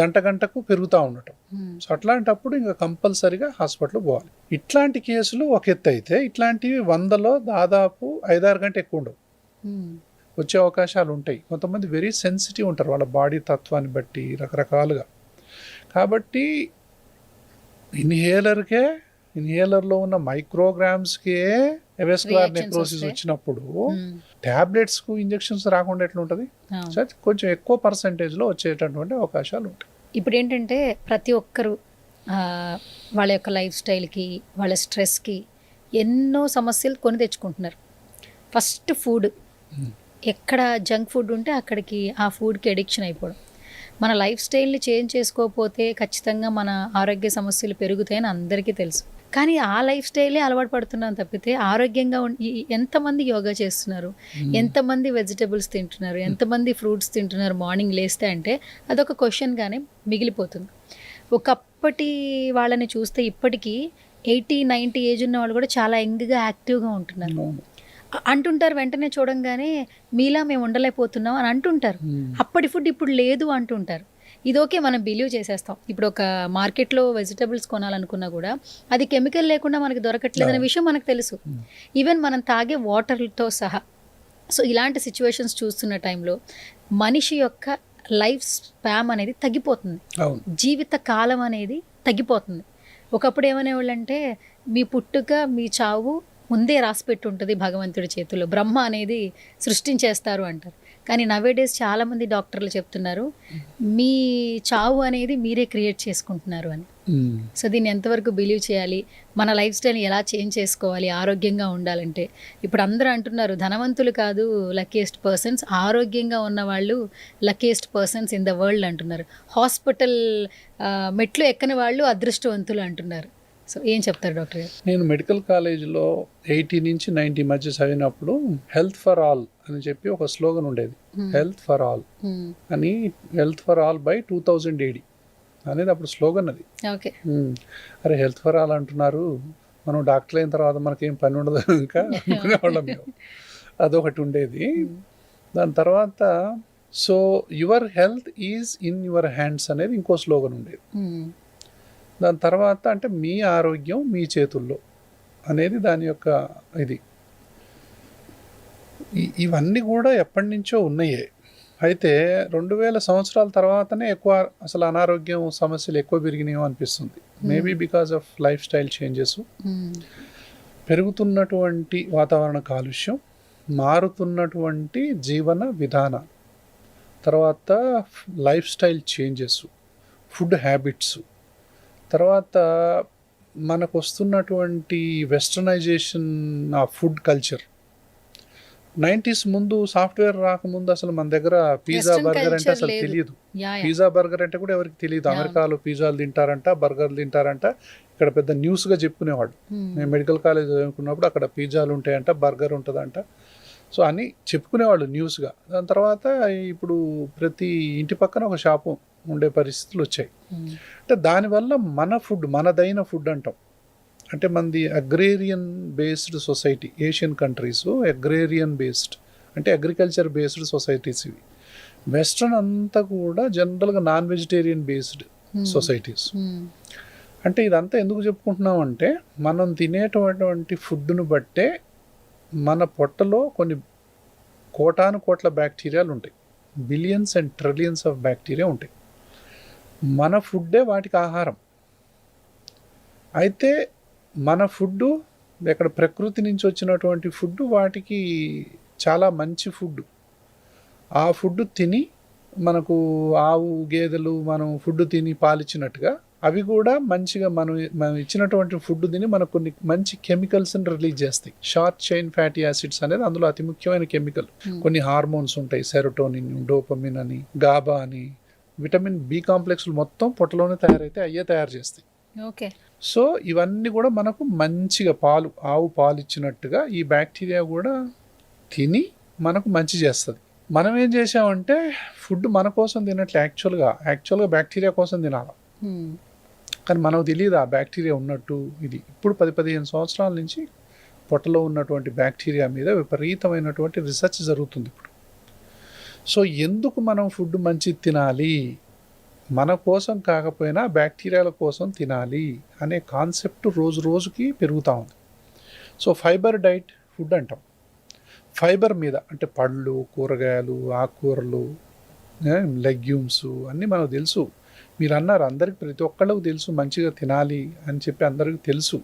గంటకు పెరుగుతూ ఉండటం. సో అట్లాంటప్పుడు ఇంకా కంపల్సరీగా హాస్పిటల్ పోవాలి. ఇట్లాంటి కేసులు ఒక ఎత్తు అయితే, ఇట్లాంటివి 100లో దాదాపు 5-6 గంటలు ఎక్కువ ఉండవు, వచ్చే అవకాశాలు ఉంటాయి. కొంతమంది వెరీ సెన్సిటివ్ ఉంటారు వాళ్ళ బాడీ తత్వాన్ని బట్టి రకరకాలుగా. కాబట్టి ఇన్హేలర్లో ఉన్న మైక్రోగ్రామ్స్కే ఎవెస్కులర్ Reactions నెక్రోసిస్ వస్తాయి. వచ్చినప్పుడు మ్మ్. ట్యాబ్లెట్స్కు ఇంజెక్షన్స్ రాకుండా ఎట్లుంటుంది? అవును. సో కొంచెం ఎక్కువ పర్సంటేజ్లో వచ్చేటటువంటి అవకాశాలు ఉంటాయి. ఇప్పుడు ఏంటంటే ప్రతి ఒక్కరు ఆ, వాళ్ళ యొక్క లైఫ్ స్టైల్కి వాళ్ళ స్ట్రెస్కి ఎన్నో సమస్యలు కొని తెచ్చుకుంటున్నారు. ఫస్ట్ ఫుడ్, ఎక్కడ జంక్ ఫుడ్ ఉంటే అక్కడికి ఆ ఫుడ్కి అడిక్షన్ అయిపోవడం. మన లైఫ్ స్టైల్ని చేంజ్ చేసుకోకపోతే ఖచ్చితంగా మన ఆరోగ్య సమస్యలు పెరుగుతాయని అందరికీ తెలుసు. కానీ ఆ లైఫ్ స్టైలే అలవాటు పడుతున్నాం తప్పితే ఆరోగ్యంగా ఎంతమంది యోగా చేస్తున్నారు, ఎంతమంది వెజిటబుల్స్ తింటున్నారు, ఎంతమంది ఫ్రూట్స్ తింటున్నారు మార్నింగ్ లేస్తే అంటే అదొక క్వశ్చన్గానే మిగిలిపోతుంది. ఒకప్పటి వాళ్ళని చూస్తే ఇప్పటికీ 80-90 ఏజ్ ఉన్న వాళ్ళు కూడా చాలా యంగ్గా యాక్టివ్గా ఉంటున్నారు. అవును. అంటుంటారు వెంటనే చూడంగానే మీలా మేము ఉండలేకపోతున్నాం అని అంటుంటారు. అప్పటి ఫుడ్ ఇప్పుడు లేదు అంటుంటారు. ఇది ఓకే, మనం బిలీవ్ చేసేస్తాం. ఇప్పుడు ఒక మార్కెట్లో వెజిటబుల్స్ కొనాలనుకున్నా కూడా అది కెమికల్ లేకుండా మనకి దొరకట్లేదు అనే విషయం మనకు తెలుసు, ఈవెన్ మనం తాగే వాటర్తో సహా. సో ఇలాంటి సిచ్యువేషన్స్ చూస్తున్న టైంలో మనిషి యొక్క లైఫ్ స్పామ్ అనేది తగ్గిపోతుంది, అవును. జీవిత కాలం అనేది తగ్గిపోతుంది. ఒకప్పుడు ఏమనేవాళ్ళు అంటే మీ పుట్టుక మీ చావు ముందే రాసిపెట్టి ఉంటుంది భగవంతుడి చేతుల్లో, బ్రహ్మ అనేది సృష్టించేస్తారు అంటారు. కానీ నవేడేస్ చాలామంది డాక్టర్లు చెప్తున్నారు మీ చావు అనేది మీరే క్రియేట్ చేసుకుంటున్నారు అని. సో దీన్ని ఎంతవరకు బిలీవ్ చేయాలి, మన లైఫ్ స్టైల్ని ఎలా చేంజ్ చేసుకోవాలి ఆరోగ్యంగా ఉండాలంటే? ఇప్పుడు అందరూ అంటున్నారు ధనవంతులు కాదు లక్కీయెస్ట్ పర్సన్స్, ఆరోగ్యంగా ఉన్న వాళ్ళు luckiest persons in the world అంటున్నారు. హాస్పిటల్ మెట్లు ఎక్కని వాళ్ళు అదృష్టవంతులు అంటున్నారు. సో ఏం చెప్తారు డాక్టర్ గారు? నేను మెడికల్ కాలేజీలో 80 నుంచి 90 మధ్య చదివినప్పుడు హెల్త్ ఫర్ ఆల్ అని చెప్పి ఒక స్లోగన్ ఉండేది. హెల్త్ ఫర్ ఆల్ అని, health for all by 2000 AD అనేది అప్పుడు స్లోగన్ అది. ఓకే. అరే హెల్త్ ఫర్ ఆల్ అంటున్నారు, మనం డాక్టర్ అయిన తర్వాత మనకేం పని ఉండదు ఇంకా అనుకునేవాళ్ళం మేము. అదొకటి ఉండేది. దాని తర్వాత so your health is in your hands అనేది ఇంకో స్లోగన్ ఉండేది. దాని తర్వాత అంటే మీ ఆరోగ్యం మీ చేతుల్లో అనేది దాని యొక్క ఇది. ఇవన్నీ కూడా ఎప్పటి నుంచో ఉన్నాయే. అయితే 2000 సంవత్సరాల తర్వాతనే ఎక్కువ అసలు అనారోగ్యం సమస్యలు ఎక్కువ పెరిగినాయో అనిపిస్తుంది. Maybe because of lifestyle changes, పెరుగుతున్నటువంటి వాతావరణ కాలుష్యం, మారుతున్నటువంటి జీవన విధాన, తర్వాత lifestyle changes, food habits, తర్వాత మనకు వస్తున్నటువంటి westernisation of food culture. 90s ముందు సాఫ్ట్వేర్ రాకముందు అసలు మన దగ్గర పిజ్జా బర్గర్ అంటే అసలు తెలియదు. పిజ్జా బర్గర్ అంటే కూడా ఎవరికి తెలియదు. అమెరికాలో పిజ్జాలు తింటారంట, బర్గర్లు తింటారంట, ఇక్కడ పెద్ద న్యూస్గా చెప్పుకునేవాడు. నేను మెడికల్ కాలేజ్ చదువుకున్నప్పుడు అక్కడ పిజ్జాలు ఉంటాయంట, బర్గర్ ఉంటుందంట, సో అని చెప్పుకునేవాళ్ళు న్యూస్గా. దాని తర్వాత ఇప్పుడు ప్రతి ఇంటి పక్కన ఒక షాపు ఉండే పరిస్థితులు వచ్చాయి. అంటే దానివల్ల మన ఫుడ్, మనదైన ఫుడ్ అంటాం. అంటే మనది agrarian based society. Asian countries agrarian based అంటే అగ్రికల్చర్ బేస్డ్ సొసైటీస్ ఇవి. వెస్ట్రన్ అంతా కూడా జనరల్గా నాన్ వెజిటేరియన్ బేస్డ్ సొసైటీస్. అంటే ఇదంతా ఎందుకు చెప్పుకుంటున్నాం అంటే మనం తినేటువంటి ఫుడ్ను బట్టే మన పొట్టలో కొన్ని కోటాను కోట్ల బ్యాక్టీరియాలు ఉంటాయి. Billions and trillions of bacteria ఉంటాయి. మన ఫుడ్డే వాటికి ఆహారం. అయితే మన ఫుడ్డు ఇక్కడ ప్రకృతి నుంచి వచ్చినటువంటి ఫుడ్ వాటికి చాలా మంచి ఫుడ్. ఆ ఫుడ్ తిని మనకు ఆవు గేదెలు మనం ఫుడ్ తిని పాలిచ్చినట్టుగా అవి కూడా మంచిగా మనం ఇచ్చినటువంటి ఫుడ్ తిని మనకు కొన్ని మంచి కెమికల్స్ని రిలీజ్ చేస్తాయి. షార్ట్ చైన్ ఫ్యాటీ యాసిడ్స్ అనేది అందులో అతి ముఖ్యమైన కెమికల్. కొన్ని హార్మోన్స్ ఉంటాయి, సెరోటోనిన్, డోపమిన్ అని, గాబా అని, విటమిన్ బి కాంప్లెక్స్లు మొత్తం పొట్టలోనే తయారైతే అయ్యే తయారు చేస్తాయి. ఓకే. సో ఇవన్నీ కూడా మనకు మంచిగా ఆవు పాలు ఇచ్చినట్టుగా ఈ బ్యాక్టీరియా కూడా తిని మనకు మంచి చేస్తుంది. మనం ఏం చేసామంటే ఫుడ్ మన కోసం తినట్లే, యాక్చువల్గా బ్యాక్టీరియా కోసం తినాలి. కానీ మనకు తెలియదు ఆ బ్యాక్టీరియా ఉన్నట్టు. ఇది ఇప్పుడు 10-15 సంవత్సరాల నుంచి పొట్టలో ఉన్నటువంటి బ్యాక్టీరియా మీద విపరీతమైనటువంటి రీసెర్చ్ జరుగుతుంది ఇప్పుడు. సో ఎందుకు మనం ఫుడ్ మంచిది తినాలి, మన కోసం కాకపోయినా బ్యాక్టీరియాల కోసం తినాలి అనే కాన్సెప్ట్ రోజు రోజుకి పెరుగుతూ ఉంది. సో ఫైబర్ డైట్ ఫుడ్ అంటాం. ఫైబర్ మీద అంటే పళ్ళు, కూరగాయలు, ఆకుకూరలు, లెగ్యూమ్స్ అన్నీ మనకు తెలుసు. మీరు అన్నారు అందరికి, ప్రతి ఒక్కళ్ళకు తెలుసు మంచిగా తినాలి అని చెప్పి అందరికీ తెలుసు.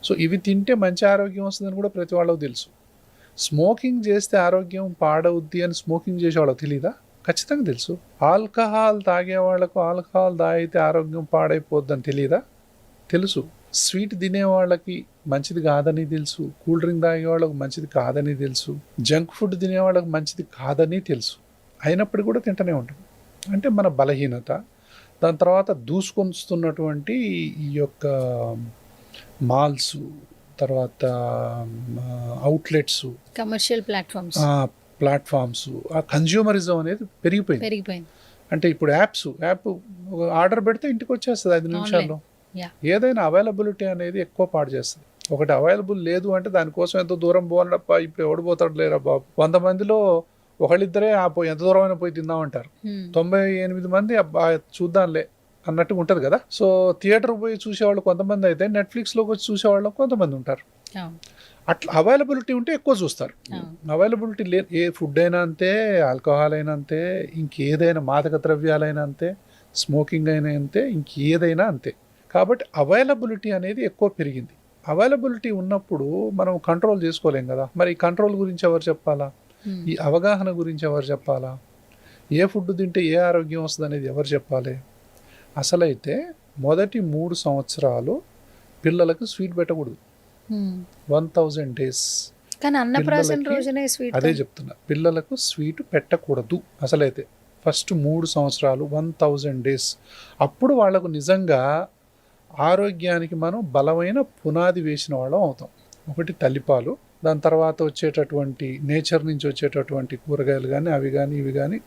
సో ఇవి తింటే మంచి ఆరోగ్యం వస్తుందని కూడా ప్రతి వాళ్ళకు తెలుసు. స్మోకింగ్ చేస్తే ఆరోగ్యం పాడవుద్ది అని స్మోకింగ్ చేసే వాళ్ళకి తెలీదా? ఖచ్చితంగా తెలుసు. ఆల్కహాల్ తాగే వాళ్ళకు ఆల్కహాల్ తాగితే ఆరోగ్యం పాడైపోద్దని తెలీదా? తెలుసు. స్వీట్ తినే వాళ్ళకి మంచిది కాదని తెలుసు, కూల్ డ్రింక్ తాగే వాళ్ళకి మంచిది కాదని తెలుసు, జంక్ ఫుడ్ తినే వాళ్ళకి మంచిది కాదని తెలుసు. అయినప్పుడు కూడా తింటూనే ఉంటాం. అంటే మన బలహీనత. దాని తర్వాత దూసుకొస్తున్నటువంటి ఈ యొక్క మాల్స్, తర్వాత అవుట్లెట్స్, కమర్షియల్ ప్లాట్ఫామ్స్, ఆ కన్జ్యూమరిజం అనేది పెరిగిపోయింది. అంటే ఇప్పుడు యాప్ ఆర్డర్ పెడితే ఇంటికి వచ్చేస్తుంది 5 నిమిషాల్లో. ఏదైనా అవైలబిలిటీ అనేది ఎక్కువ పాడు చేస్తుంది. ఒకటి అవైలబుల్ లేదు అంటే దానికోసం ఎంతో దూరం పోనప్ప, ఇప్పుడు ఎవడిపోతాడు లేరా బాబు. 100 మందిలో ఒకళ్ళిద్దరే ఎంత దూరమైనా పోయి తిందామంటారు. 98 మంది చూద్దాంలే అన్నట్టుగా ఉంటుంది కదా. సో థియేటర్ పోయి చూసేవాళ్ళు కొంతమంది అయితే నెట్ఫ్లిక్స్లోకి వచ్చి చూసేవాళ్ళు కొంతమంది ఉంటారు. అట్లా అవైలబిలిటీ ఉంటే ఎక్కువ చూస్తారు. అవైలబిలిటీ లేదు, ఏ ఫుడ్ అయినా అంతే, ఆల్కహాల్ అయినా అంతే, ఇంకేదైనా మాదక ద్రవ్యాలైనా అంతే, స్మోకింగ్ అయినా అంతే, ఇంకేదైనా అంతే. కాబట్టి అవైలబిలిటీ అనేది ఎక్కువ పెరిగింది. అవైలబిలిటీ ఉన్నప్పుడు మనం కంట్రోల్ చేసుకోలేం కదా. మరి ఈ కంట్రోల్ గురించి ఎవరు చెప్పాలా? ఈ అవగాహన గురించి ఎవరు చెప్పాలా? ఏ ఫుడ్ తింటే ఏ ఆరోగ్యం వస్తుంది అనేది ఎవరు చెప్పాలి? అసలైతే మొదటి 3 సంవత్సరాలు పిల్లలకు స్వీట్ పెట్టకూడదు. 1000 days. కానీ అన్నప్రాసన రోజునే స్వీట్. అదే చెప్తున్నా, పిల్లలకు స్వీట్ పెట్టకూడదు అసలైతే. ఫస్ట్ 3 సంవత్సరాలు 1000 days. అప్పుడు వాళ్ళకు నిజంగా ఆరోగ్యానికి మనం బలమైన పునాది వేసిన వాళ్ళం అవుతాం. ఒకటి తల్లిపాలు, దాని తర్వాత వచ్చేటటువంటి నేచర్ నుంచి వచ్చేటటువంటి కూరగాయలు కానీ అవి కానీ ఇవి కానీ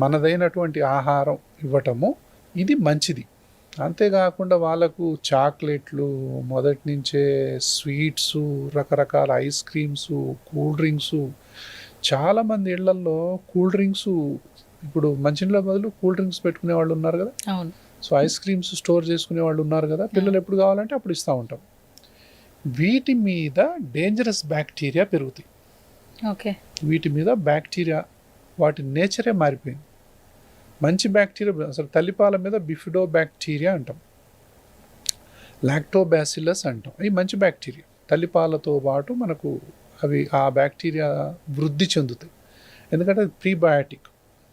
మనదైనటువంటి ఆహారం ఇవ్వటము, ఇది మంచిది. అంతేకాకుండా వాళ్ళకు చాక్లెట్లు, మొదటి నుంచే స్వీట్స్, రకరకాల ఐస్ క్రీమ్స్, కూల్ డ్రింక్స్. చాలామంది ఇళ్లల్లో కూల్ డ్రింక్స్, ఇప్పుడు మంచినీళ్ళ బదులు కూల్ డ్రింక్స్ పెట్టుకునే వాళ్ళు ఉన్నారు కదా. అవును. సో ఐస్ క్రీమ్స్ స్టోర్ చేసుకునే వాళ్ళు ఉన్నారు కదా. పిల్లలు ఎప్పుడు కావాలంటే అప్పుడు ఇస్తూ ఉంటాం. వీటి మీద డేంజరస్ బ్యాక్టీరియా పెరుగుతాయి. ఓకే. వీటి మీద బ్యాక్టీరియా, వాటి నేచరే మారిపోయింది. మంచి బ్యాక్టీరియా అసలు తల్లిపాల మీద బిఫిడో బ్యాక్టీరియా అంటాం, లాక్టోబాసిల్లస్ అంటాం. అవి మంచి బ్యాక్టీరియా. తల్లిపాలతో పాటు మనకు అవి ఆ బ్యాక్టీరియా వృద్ధి చెందుతాయి. ఎందుకంటే అది ప్రీబయాటిక్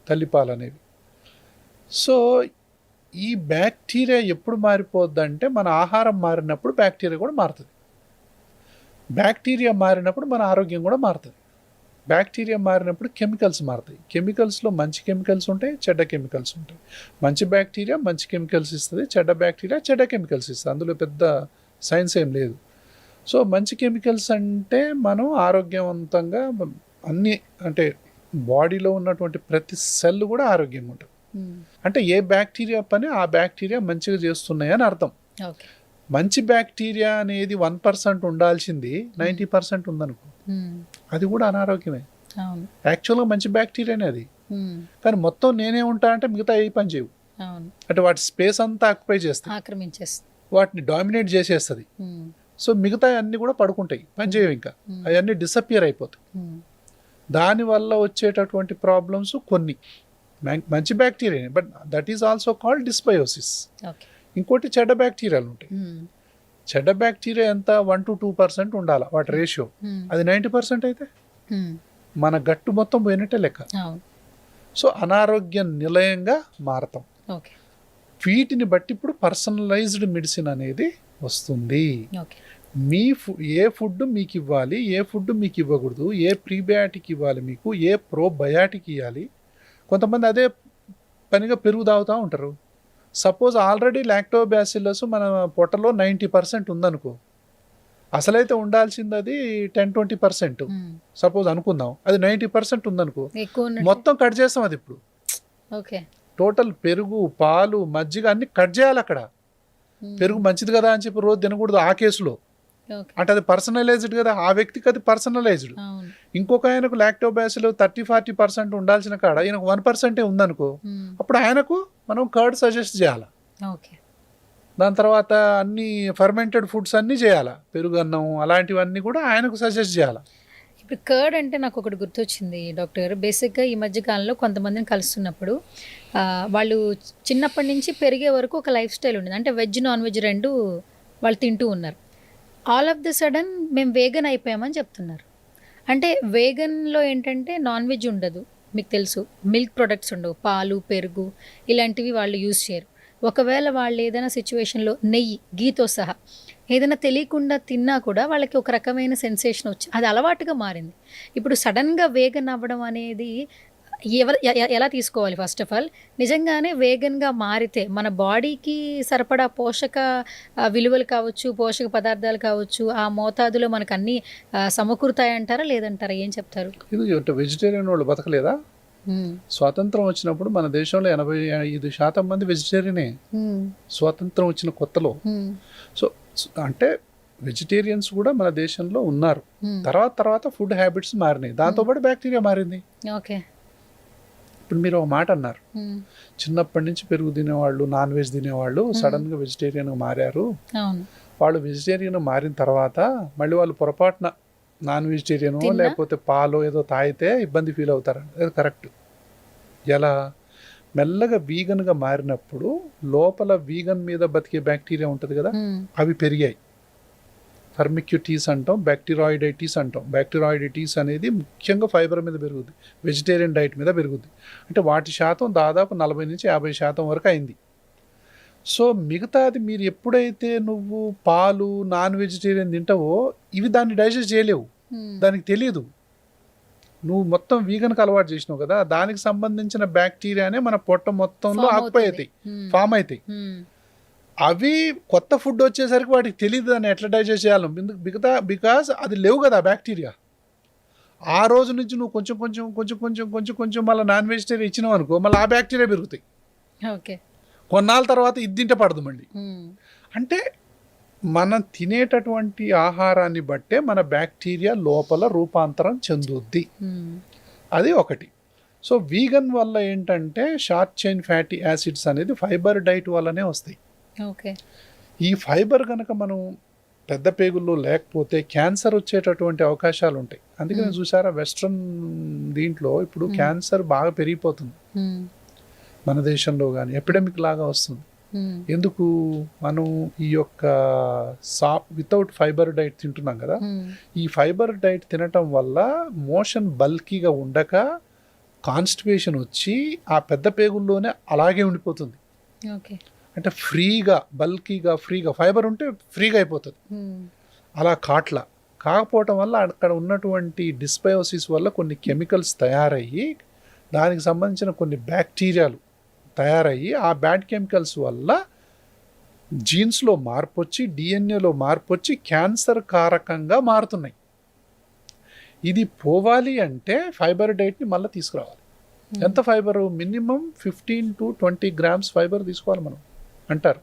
తల్లిపాలు అనేవి. సో ఈ బ్యాక్టీరియా ఎప్పుడు మారిపోద్దంటే మన ఆహారం మారినప్పుడు బ్యాక్టీరియా కూడా మారుతుంది. బ్యాక్టీరియా మారినప్పుడు మన ఆరోగ్యం కూడా మారుతుంది. బ్యాక్టీరియా మారినప్పుడు కెమికల్స్ మారుతాయి. కెమికల్స్లో మంచి కెమికల్స్ ఉంటాయి, చెడ్డ కెమికల్స్ ఉంటాయి. మంచి బ్యాక్టీరియా మంచి కెమికల్స్ ఇస్తుంది, చెడ్డ బ్యాక్టీరియా చెడ్డ కెమికల్స్ ఇస్తుంది. అందులో పెద్ద సైన్స్ ఏం లేదు. సో మంచి కెమికల్స్ అంటే మనం ఆరోగ్యవంతంగా అన్ని, అంటే బాడీలో ఉన్నటువంటి ప్రతి సెల్ కూడా ఆరోగ్యంగా ఉంటుంది. అంటే ఏ బ్యాక్టీరియా పని ఆ బ్యాక్టీరియా మంచిగా చేస్తున్నాయి అని అర్థం. మంచి బ్యాక్టీరియా అనేది 1% ఉండాల్సింది 90% ఉందనుకో, అది కూడా అనారోగ్యమే. యాక్చువల్గా మంచి బ్యాక్టీరియానే అది. కానీ మొత్తం నేనే ఉంటా అంటే మిగతా ఏ పని చేయవు. అంటే వాటి స్పేస్ అంతా ఆక్యుపై చేస్తుంది, వాటిని డామినేట్ చేసేస్తుంది. సో మిగతా అన్ని కూడా పడుకుంటాయి, పని చేయవు, ఇంకా అవన్నీ డిసపియర్ అయిపోతాయి. దానివల్ల వచ్చేటటువంటి ప్రాబ్లమ్స్ కొన్ని మంచి bacteria, but that is also called dysbiosis. ఇంకోటి చెడ్డ బ్యాక్టీరియాలు ఉంటాయి. చెడ్డ బ్యాక్టీరియా ఎంత 1 to 2% ఉండాలి వాటి రేషియో. అది 90% అయితే మన గట్టు మొత్తం పోయినట్టే లెక్క. సో అనారోగ్య నిలయంగా మారతాం. వీటిని బట్టి ఇప్పుడు పర్సనలైజ్డ్ మెడిసిన్ అనేది వస్తుంది. ఏ ఫుడ్ మీకు ఇవ్వాలి, ఏ ఫుడ్ మీకు ఇవ్వకూడదు, ఏ ప్రీబయాటిక్ ఇవ్వాలి మీకు, ఏ ప్రోబయాటిక్ ఇవ్వాలి. కొంతమంది అదే పనిగా పెరుగు తాగుతూ ఉంటారు. సపోజ్ ఆల్రెడీ లాక్టోబాసిల్లస్ మన పొట్టలో 90% ఉందనుకో, అసలైతే ఉండాల్సింది అది 10-20%. సపోజ్ అనుకుందాం అది 90% ఉందనుకో, మొత్తం కట్ చేస్తాం. అది ఇప్పుడు టోటల్ పెరుగు, పాలు, మజ్జిగ అన్ని కట్ చేయాలి. అక్కడ పెరుగు మంచిది కదా అని చెప్పి రోజు తినకూడదు ఆ కేసులో. అంటే అది పర్సనలైజ్డ్ కదా, ఆ వ్యక్తికి అది పర్సనలైజ్డ్. ఇంకొక ఆయనకు లాక్టోబాసిల్ 30-40% ఉండాల్సిన కాడ ఈయనకు 1% ఉందనుకో, అప్పుడు ఆయనకు మనం కర్డ్ సజెస్ట్ చేయాలి. దాని తర్వాత అన్ని ఫర్మెంటెడ్ ఫుడ్స్ అన్నీ చేయాలా, పెరుగు అన్నం అలాంటివన్నీ కూడా ఆయనకు సజెస్ట్ చేయాలి. ఇప్పుడు కర్డ్ అంటే నాకు ఒకటి గుర్తొచ్చింది డాక్టర్. బేసిక్గా ఈ మధ్య కాలంలో కొంతమందిని కలుస్తున్నప్పుడు వాళ్ళు చిన్నప్పటి నుంచి పెరిగే వరకు ఒక లైఫ్ స్టైల్ ఉండేది. అంటే వెజ్ నాన్ వెజ్ రెండు వాళ్ళు తింటూ ఉన్నారు. ఆల్ ఆఫ్ ద సడన్ మేము వేగన్ అయిపోయామని చెప్తున్నారు. అంటే వేగన్లో ఏంటంటే నాన్ వెజ్ ఉండదు, మీకు తెలుసు, మిల్క్ ప్రొడక్ట్స్ ఉండవు, పాలు పెరుగు ఇలాంటివి వాళ్ళు యూజ్ చేయరు. ఒకవేళ వాళ్ళు ఏదైనా సిచ్యువేషన్లో నెయ్యి గీతో సహా ఏదైనా తెలియకుండా తిన్నా కూడా వాళ్ళకి ఒక రకమైన సెన్సేషన్ వచ్చి అది అలవాటుగా మారింది. ఇప్పుడు సడన్గా వేగన్ అవ్వడం అనేది ఎలా తీసుకోవాలి? ఫస్ట్ ఆఫ్ ఆల్ నిజంగానే వేగన్గా మారితే మన బాడీకి సరిపడా పోషక విలువలు కావచ్చు, పోషక పదార్థాలు కావచ్చు, ఆ మోతాదులో మనకు అన్నీ సమకూరుతాయంటారా లేదంటారా? ఏం చెప్తారు? ఇది వెజిటేరియన్ వాళ్ళు బతకలేదా? స్వాతంత్రం వచ్చినప్పుడు మన దేశంలో 85% మంది వెజిటేరియనే. స్వాతంత్రం వచ్చిన కొత్తలో. సో అంటే వెజిటేరియన్స్ కూడా మన దేశంలో ఉన్నారు. తర్వాత ఫుడ్ హ్యాబిట్స్ మారినాయి, దాంతోపాటు బ్యాక్టీరియా మారింది. ఓకే. ఇప్పుడు మీరు ఒక మాట అన్నారు, చిన్నప్పటి నుంచి పెరుగు తినేవాళ్ళు, నాన్ వెజ్ తినేవాళ్ళు సడన్ గా వెజిటేరియన్ మారారు. వాళ్ళు వెజిటేరియన్ మారిన తర్వాత మళ్ళీ వాళ్ళు పొరపాటున నాన్ వెజిటేరియన్ లేకపోతే పాలో ఏదో తాగితే ఇబ్బంది ఫీల్ అవుతారండి. అది కరెక్ట్. ఎలా? మెల్లగా వీగన్గా మారినప్పుడు లోపల వీగన్ మీద బతికే బ్యాక్టీరియా ఉంటుంది కదా, అవి పెరిగాయి. ఫర్మిక్యుటీస్ అంటాం, బ్యాక్టీరాయిడైటిస్ అంటాం. బ్యాక్టీరాయిడైటిస్ అనేది ముఖ్యంగా ఫైబర్ మీద పెరుగుద్ది, వెజిటేరియన్ డైట్ మీద పెరుగుద్ది. అంటే వాటి శాతం దాదాపు 40 నుంచి 50% వరకు అయింది. సో మిగతాది మీరు ఎప్పుడైతే నువ్వు పాలు నాన్ వెజిటేరియన్ తింటావో ఇవి దాన్ని డైజెస్ట్ చేయలేవు, దానికి తెలియదు. నువ్వు మొత్తం వీగన్కి అలవాటు చేసినావు కదా, దానికి సంబంధించిన బ్యాక్టీరియానే మన పొట్ట మొత్తంలో ఆక్యుపై అవుతాయి, ఫామ్ అవుతాయి. అవి కొత్త ఫుడ్ వచ్చేసరికి వాటికి తెలియదు దాన్ని ఎట్లా డైజెస్ట్ చేయాలి. బికాజ్ అది లేవు కదా బ్యాక్టీరియా. ఆ రోజు నుంచి నువ్వు కొంచెం మళ్ళీ నాన్ వెజిటేరియన్ ఇచ్చినావు అనుకో, మళ్ళీ ఆ బ్యాక్టీరియా పెరుగుతాయి. ఓకే. కొన్నాళ్ళ తర్వాత ఇది తింటే పడదు మళ్ళీ. అంటే మనం తినేటటువంటి ఆహారాన్ని బట్టే మన బ్యాక్టీరియా లోపల రూపాంతరం చెందుద్ది. అది ఒకటి. సో వీగన్ వల్ల ఏంటంటే షార్ట్ చైన్ ఫ్యాటీ యాసిడ్స్ అనేది ఫైబర్ డైట్ వల్లనే వస్తాయి. ఓకే. ఈ ఫైబర్ కనుక మనం పెద్ద పేగుల్లో లేకపోతే క్యాన్సర్ వచ్చేటటువంటి అవకాశాలు ఉంటాయి. అందుకని చూసారా వెస్ట్రన్ దీంట్లో ఇప్పుడు క్యాన్సర్ బాగా పెరిగిపోతుంది మన దేశంలో, కానీ ఎపిడమిక్ లాగా వస్తుంది. ఎందుకు? మనం ఈ యొక్క వితౌట్ ఫైబర్ డైట్ తింటున్నాం కదా. ఈ ఫైబర్ డైట్ తినటం వల్ల మోషన్ బల్కీగా ఉండక కాన్స్టిపేషన్ వచ్చి ఆ పెద్ద పేగుల్లోనే అలాగే ఉండిపోతుంది. అంటే ఫ్రీగా ఫైబర్ ఉంటే ఫ్రీగా అయిపోతుంది. అలా కాకపోవటం వల్ల అక్కడ ఉన్నటువంటి డిస్బయోసిస్ వల్ల కొన్ని కెమికల్స్ తయారయ్యి దానికి సంబంధించిన కొన్ని బ్యాక్టీరియాలు తయారయ్యి ఆ బ్యాడ్ కెమికల్స్ వల్ల జీన్స్లో మార్పు వచ్చి డిఎన్ఏలో మార్పు వచ్చి క్యాన్సర్ కారకంగా మారుతున్నాయి. ఇది పోవాలి అంటే ఫైబర్ డైట్ని మళ్ళీ తీసుకురావాలి. ఎంత fibre? Minimum 15 to 20 grams fibre తీసుకోవాలి మనం అంటారు.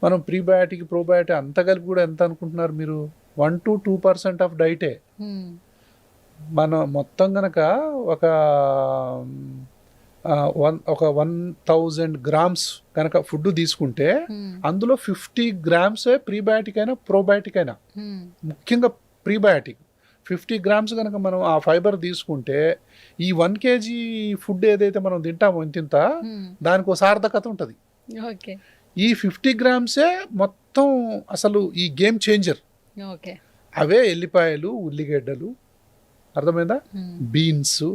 మనం ప్రీబయాటిక్ ప్రోబయాటిక్ అంత కలిపి కూడా ఎంత అనుకుంటున్నారు మీరు? 1 to 2% ఆఫ్ డైటే. మనం మొత్తం కనుక ఒక 1000 grams కనుక ఫుడ్ తీసుకుంటే అందులో 50 grams ప్రీబయాటిక్ అయినా ప్రోబయాటిక్ అయినా, ముఖ్యంగా ప్రీబయాటిక్ 50 grams కనుక మనం ఆ ఫైబర్ తీసుకుంటే ఈ 1 kg ఫుడ్ ఏదైతే మనం తింటామో ఇంత దానికి ఒక సార్థకత ఉంటుంది. ఈ 50 grams మొత్తం అసలు ఈ గేమ్ చేంజర్. అవే ఎల్లిపాయలు, ఉల్లిగడ్డలు, అర్థమైందా, బీన్స్,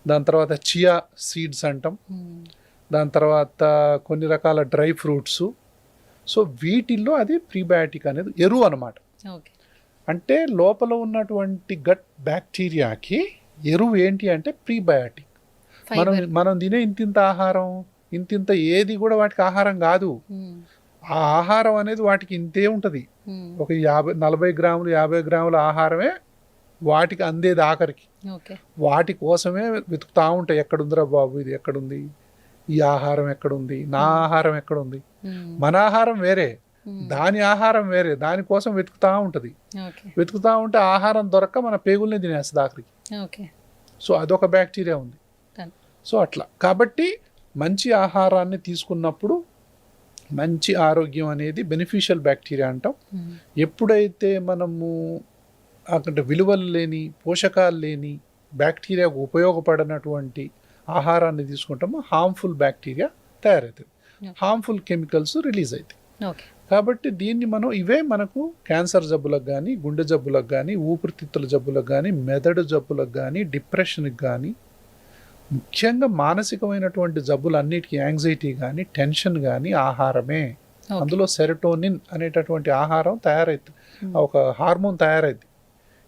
దాని తర్వాత చియా సీడ్స్ అంటాం, దాని తర్వాత కొన్ని రకాల డ్రై ఫ్రూట్స్. సో వీటిల్లో అది ప్రీబయాటిక్ అనేది ఎరువు అన్నమాట. అంటే లోపల ఉన్నటువంటి గట్ బ్యాక్టీరియాకి ఎరువు ఏంటి అంటే ప్రీబయాటిక్. మనం తినే ఇంతింత ఆహారం, ఇంతింత ఏది కూడా వాటికి ఆహారం కాదు. ఆ ఆహారం అనేది వాటికి ఇంతే ఉంటుంది. ఒక 40 గ్రాములు 50 గ్రాముల ఆహారమే వాటికి అందేది ఆఖరికి. వాటి కోసమే వెతుకుతా ఉంటాయి, ఎక్కడుందిరా బాబు, ఇది ఎక్కడుంది, ఈ ఆహారం ఎక్కడుంది, నా ఆహారం ఎక్కడుంది. మన ఆహారం వేరే, దాని ఆహారం వేరే, దానికోసం వెతుకుతా ఉంటుంది. వెతుకుతా ఉంటే ఆహారం దొరక్క మన పేగుల్ని తినేస్తుంది ఆఖరికి. సో అదొక బ్యాక్టీరియా ఉంది. సో అట్లా కాబట్టి మంచి ఆహారాన్ని తీసుకున్నప్పుడు మంచి ఆరోగ్యం అనేది బెనిఫిషియల్ బ్యాక్టీరియా అంటాం. ఎప్పుడైతే మనము అక్కడ విలువలు లేని, పోషకాలు లేని, బ్యాక్టీరియాకు ఉపయోగపడినటువంటి ఆహారాన్ని తీసుకుంటామో హార్మ్ఫుల్ బ్యాక్టీరియా తయారవుతుంది, హార్మ్ఫుల్ కెమికల్స్ రిలీజ్ అవుతాయి. ఓకే. కాబట్టి దీన్ని మనం ఇవే మనకు క్యాన్సర్ జబ్బులకు కానీ, గుండె జబ్బులకు కానీ, ఊపిరితిత్తుల జబ్బులకు కానీ, మెదడు జబ్బులకు కానీ, డిప్రెషన్కి కానీ, ముఖ్యంగా మానసికమైనటువంటి జబ్బులన్నిటికీ యాంగ్జైటీ కానీ, టెన్షన్ కానీ ఆహారమే. అందులో సెరటోనిన్ అనేటటువంటి ఆహారం తయారైతుంది, ఒక హార్మోన్ తయారైంది.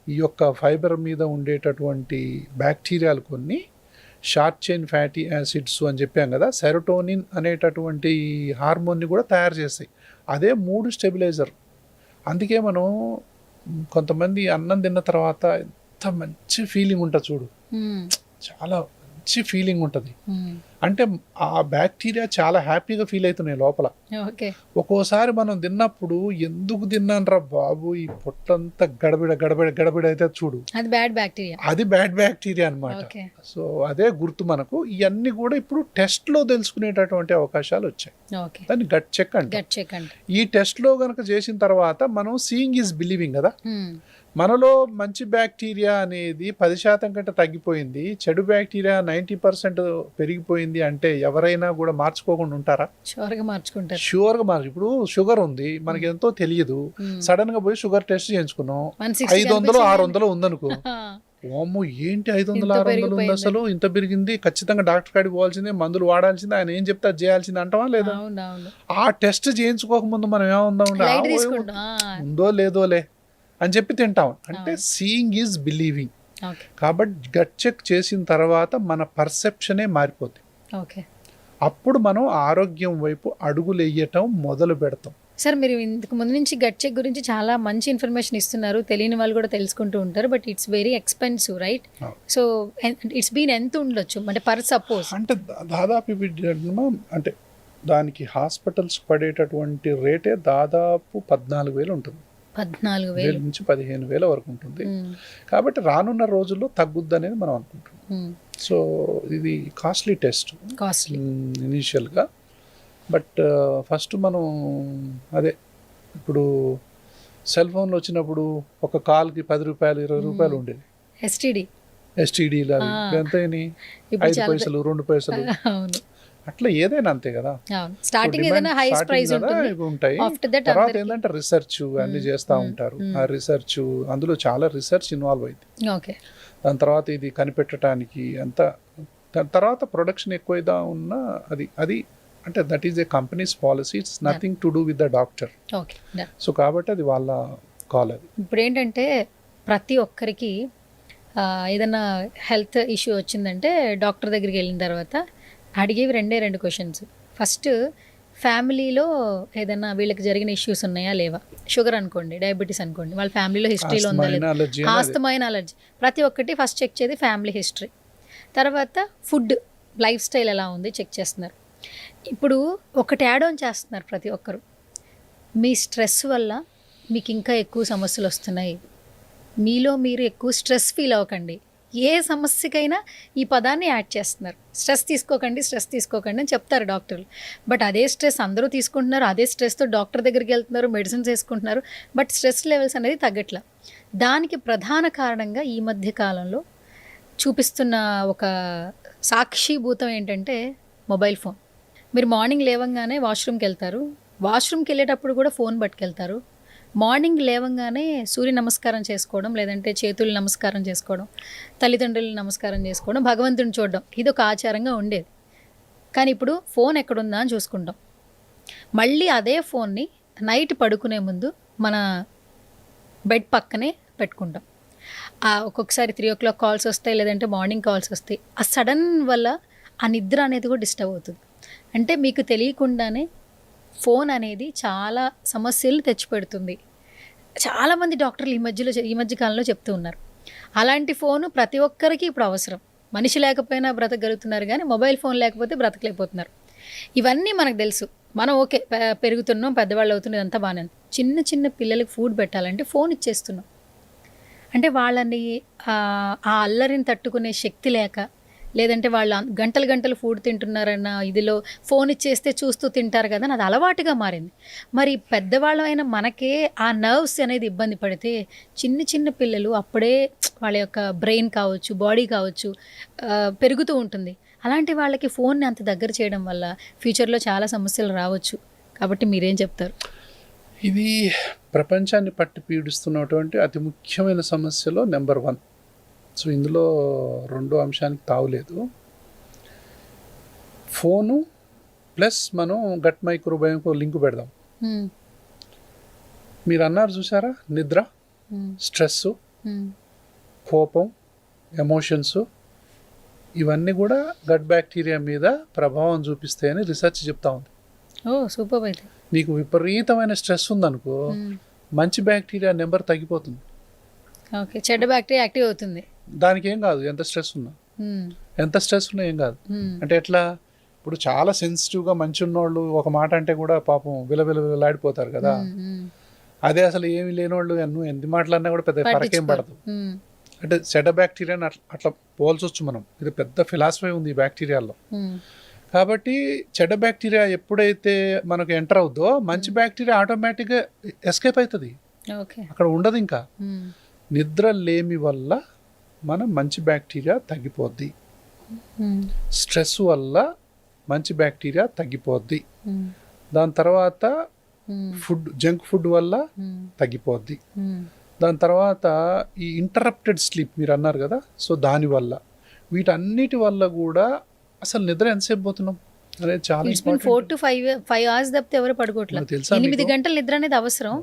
ఈ యొక్క ఫైబర్ మీద ఉండేటటువంటి బ్యాక్టీరియాలు కొన్ని షార్ట్ చైన్ ఫ్యాటీ యాసిడ్స్ అని చెప్పాం కదా, సెరటోనిన్ అనేటటువంటి హార్మోన్ని కూడా తయారు చేస్తాయి. అదే మూడ్ స్టెబిలైజర్. అందుకే మనం కొంతమంది అన్నం తిన్న తర్వాత ఎంత మంచి ఫీలింగ్ ఉంటుంది చూడు, చాలా మంచి ఫీలింగ్ ఉంటుంది. అంటే ఆ బ్యాక్టీరియా చాలా హ్యాపీగా ఫీల్ అవుతున్నాయి లోపల. ఒక్కోసారి మనం తిన్నప్పుడు ఎందుకు తిన్నానరా బాబు, ఈ పొట్టంతా గడబిడ గడబిడ గడబిడ అయితే చూడు, అది బ్యాడ్ బ్యాక్టీరియా, అది బ్యాడ్ బ్యాక్టీరియా అనమాట. సో అదే గుర్తు మనకు. ఇవన్నీ కూడా ఇప్పుడు టెస్ట్ లో తెలుసుకునేటటువంటి అవకాశాలు వచ్చాయి. దాన్ని గట్ చెక్ అంటే. ఈ టెస్ట్ లో గనక చేసిన తర్వాత మనం సీయింగ్ ఈజ్ బిలీవింగ్ కదా, మనలో మంచి బ్యాక్టీరియా అనేది 10% కంటే తగ్గిపోయింది, చెడు బ్యాక్టీరియా 90% పెరిగిపోయింది అంటే ఎవరైనా కూడా మార్చుకోకుండా ఉంటారా? షూర్గా మార్చుకుంటారు. ఇప్పుడు షుగర్ ఉంది, మనకి ఎంతో తెలియదు, సడన్ గా పోయి షుగర్ టెస్ట్ చేయించుకున్నాం, 500 600 ఉందనుకో, ఓమ్మో ఏంటి 500 600 ఉంది, అసలు ఇంత పెరిగింది, ఖచ్చితంగా డాక్టర్ కాడికి పోవాల్సిందే, మందులు వాడాల్సిందే, ఆయన ఏం చెప్తే అది చేయాల్సిందే అంటావా లేదా? ఆ టెస్ట్ చేయించుకోకముందు మనం ఏముందా ఉందో లేదోలే అని చెప్పి తింటాం. అంటే సీయింగ్ ఈజ్ బిలీవింగ్. కాబట్టి గట్ చెక్ చేసిన తర్వాత మన పర్సెప్షనే మారిపోతుంది. అప్పుడు మనం ఆరోగ్యం వైపు అడుగులు వేయటం మొదలు పెడతాం. సార్, మీరు ఇంతకు ముందు నుంచి గట్ చెక్ గురించి చాలా మంచి ఇన్ఫర్మేషన్ ఇస్తున్నారు, తెలియని వాళ్ళు కూడా తెలుసుకుంటూ ఉంటారు. But it's very expensive, right? So it's been ఎంత ఉండొచ్చు అంటే పర్ సపోజ్? అంటే దాదాపు అంటే దానికి హాస్పిటల్స్ పడేటటువంటి రేటే దాదాపు 14,000 ఉంటుంది. 14,000 నుంచి 15,000 వరకు ఉంటుంది. కాబట్టి రానున్న రోజుల్లో తగ్గుద్ది అనేది మనం అనుకుంటున్నాం. సో ఇది కాస్ట్లీ టెస్ట్ ఇనీషియల్గా. బట్ ఫస్ట్ మనం అదే ఇప్పుడు సెల్ ఫోన్లో వచ్చినప్పుడు ఒక కాల్కి 10 రూపాయలు 20 రూపాయలు ఉండేది. ఎస్టీడీలు అవి ఎంత అయినాయి? 5 పైసలు 2 పైసలు. అట్లా ఏదైనా అంతే కదా, ఉంటాయి. తర్వాత ఏంటంటే రీసెర్చ్ అన్ని చేస్తూ ఉంటారు. ఆ రీసెర్చ్, అందులో చాలా రీసెర్చ్ ఇన్వాల్వ్ అయింది. దాని తర్వాత ఇది కనిపెట్టడానికి అంత, దాని తర్వాత ప్రొడక్షన్ ఎక్కువైదా ఉన్నా అది అంటే that is a companies policy, it's nothing to do with the doctor. So కాబట్టి అది వాళ్ళ కాల్. అది ఇప్పుడు ఏంటంటే ప్రతి ఒక్కరికి ఏదైనా హెల్త్ ఇష్యూ వచ్చిందంటే డాక్టర్ దగ్గరికి వెళ్ళిన తర్వాత అడిగేవి 2 క్వశ్చన్స్. ఫస్ట్, ఫ్యామిలీలో ఏదైనా వీళ్ళకి జరిగిన ఇష్యూస్ ఉన్నాయా లేవా? షుగర్ అనుకోండి, డయాబెటీస్ అనుకోండి, వాళ్ళ ఫ్యామిలీలో హిస్టరీలో ఉందా లేదా, ఆస్తమైన అలర్జీ, ప్రతి ఒక్కటి ఫస్ట్ చెక్ చేది ఫ్యామిలీ హిస్టరీ. తర్వాత ఫుడ్, లైఫ్ స్టైల్ ఎలా ఉంది చెక్ చేస్తున్నారు. ఇప్పుడు ఒకటి యాడ్ ఆన్ చేస్తున్నారు ప్రతి ఒక్కరు, మీ స్ట్రెస్ వల్ల మీకు ఇంకా ఎక్కువ సమస్యలు వస్తున్నాయి, మీలో మీరు ఎక్కువ స్ట్రెస్ ఫీల్ అవ్వకండి. ఏ సమస్యకైనా ఈ పదాన్ని యాడ్ చేస్తున్నారు. స్ట్రెస్ తీసుకోకండి అని చెప్తారు డాక్టర్లు. బట్ అదే స్ట్రెస్ అందరూ తీసుకుంటున్నారు, అదే స్ట్రెస్తో డాక్టర్ దగ్గరికి వెళ్తున్నారు, మెడిసిన్స్ వేసుకుంటున్నారు, బట్ స్ట్రెస్ లెవెల్స్ అనేది తగ్గట్లా. దానికి ప్రధాన కారణంగా ఈ మధ్య కాలంలో చూపిస్తున్న ఒక సాక్షిభూతం ఏంటంటే మొబైల్ ఫోన్. మీరు మార్నింగ్ లేవంగానే వాష్రూమ్కి వెళ్తారు, వాష్రూమ్కి వెళ్ళేటప్పుడు కూడా ఫోన్ పట్టుకెళ్తారు. మార్నింగ్ లేవంగానే సూర్య నమస్కారం చేసుకోవడం, లేదంటే చేతులు నమస్కారం చేసుకోవడం, తల్లిదండ్రులు నమస్కారం చేసుకోవడం, భగవంతుని చూడడం, ఇది ఒక ఆచారంగా ఉండేది. కానీ ఇప్పుడు ఫోన్ ఎక్కడుందా అని చూసుకుంటాం. మళ్ళీ అదే ఫోన్ని నైట్ పడుకునే ముందు మన బెడ్ పక్కనే పెట్టుకుంటాం. ఒక్కొక్కసారి 3 o'clock కాల్స్ వస్తాయి, లేదంటే మార్నింగ్ కాల్స్ వస్తాయి. ఆ సడన్ వల్ల ఆ నిద్ర అనేది కూడా డిస్టర్బ్ అవుతుంది. అంటే మీకు తెలియకుండానే ఫోన్ అనేది చాలా సమస్యలు తెచ్చిపెడుతుంది. చాలామంది డాక్టర్లు ఈ మధ్య కాలంలో చెప్తూ ఉన్నారు. అలాంటి ఫోను ప్రతి ఒక్కరికి ఇప్పుడు అవసరం. మనిషి లేకపోయినా బ్రతకగలుగుతున్నారు, కానీ మొబైల్ ఫోన్ లేకపోతే బ్రతకలేకపోతున్నారు. ఇవన్నీ మనకు తెలుసు. మనం ఓకే పెరుగుతున్నాం, పెద్దవాళ్ళు అవుతున్నది అంతా బాగానే. చిన్న పిల్లలకి ఫుడ్ పెట్టాలంటే ఫోన్ ఇచ్చేస్తున్నాం. అంటే వాళ్ళని ఆ అల్లరిని తట్టుకునే శక్తి లేక, లేదంటే వాళ్ళు గంటలు ఫుడ్ తింటున్నారన్న ఇదిలో ఫోన్ ఇచ్చేస్తే చూస్తూ తింటారు కదా, అది అలవాటుగా మారింది. మరి పెద్దవాళ్ళైన మనకే ఆ నర్వ్స్ అనేది ఇబ్బంది పడితే చిన్న పిల్లలు అప్పుడే వాళ్ళ యొక్క బ్రెయిన్ కావచ్చు, బాడీ కావచ్చు పెరుగుతూ ఉంటుంది. అలాంటి వాళ్ళకి ఫోన్ని అంత దగ్గర చేయడం వల్ల ఫ్యూచర్లో చాలా సమస్యలు రావచ్చు. కాబట్టి మీరేం చెప్తారు? ఇది ప్రపంచాన్ని పట్టి పీడిస్తున్నటువంటి అతి ముఖ్యమైన సమస్యలో నెంబర్ 1. సో ఇందులో రెండో అంశానికి తావులేదు. ఫోను ప్లస్ మనం గట్ మైక్రోబయోమ్కు లింక్ పెడదాం. మీరు అన్నారు చూసారా, నిద్ర, స్ట్రెస్, కోపం, ఎమోషన్స్, ఇవన్నీ కూడా గట్ బ్యాక్టీరియా మీద ప్రభావం చూపిస్తాయని రీసెర్చ్ చెప్తా ఉంది. ఓ సూపర్. అయితే నీకు విపరీతమైన స్ట్రెస్ ఉందనుకో, మంచి బ్యాక్టీరియా నెంబర్ తగ్గిపోతుంది. ఓకే, చెడ్డ బ్యాక్టీరియా యాక్టివ్ అవుతుంది. దానికి ఏం కాదు, ఎంత స్ట్రెస్ ఉన్నా ఏం కాదు. అంటే ఎట్లా, ఇప్పుడు చాలా సెన్సిటివ్గా మంచి ఉన్నోళ్ళు ఒక మాట అంటే కూడా పాపం విలవిలాడిపోతారు కదా. అదే అసలు ఏమి లేనోళ్ళు నువ్వు ఎన్ని మాటలన్నా కూడా పెద్ద ఫరకేం పడదు. అంటే చెడ్డ బ్యాక్టీరియాని అట్లా పోల్చొచ్చు మనం. ఇది పెద్ద ఫిలాసఫీ ఉంది ఈ బ్యాక్టీరియాలో. కాబట్టి చెడ్డ బ్యాక్టీరియా ఎప్పుడైతే మనకు ఎంటర్ అవుద్దో మంచి బ్యాక్టీరియా ఆటోమేటిక్గా ఎస్కేప్ అవుతుంది, అక్కడ ఉండదు. ఇంకా నిద్ర లేమి వల్ల మన మంచి బ్యాక్టీరియా తగ్గిపోద్ది, స్ట్రెస్ వల్ల మంచి బ్యాక్టీరియా తగ్గిపోద్ది, దాని తర్వాత జంక్ ఫుడ్ వల్ల తగ్గిపోద్ది, దాని తర్వాత ఈ ఇంటరప్టెడ్ స్లీప్ మీరు అన్నారు కదా, సో దానివల్ల వీటన్నిటి వల్ల కూడా అసలు నిద్ర ఎంతసేపు పోతున్నాం అనేది చాలా 4 to 5 hours తప్పితే ఎవరు పడుకోవట్లేదు. 8 గంటల నిద్ర అనేది అవసరం.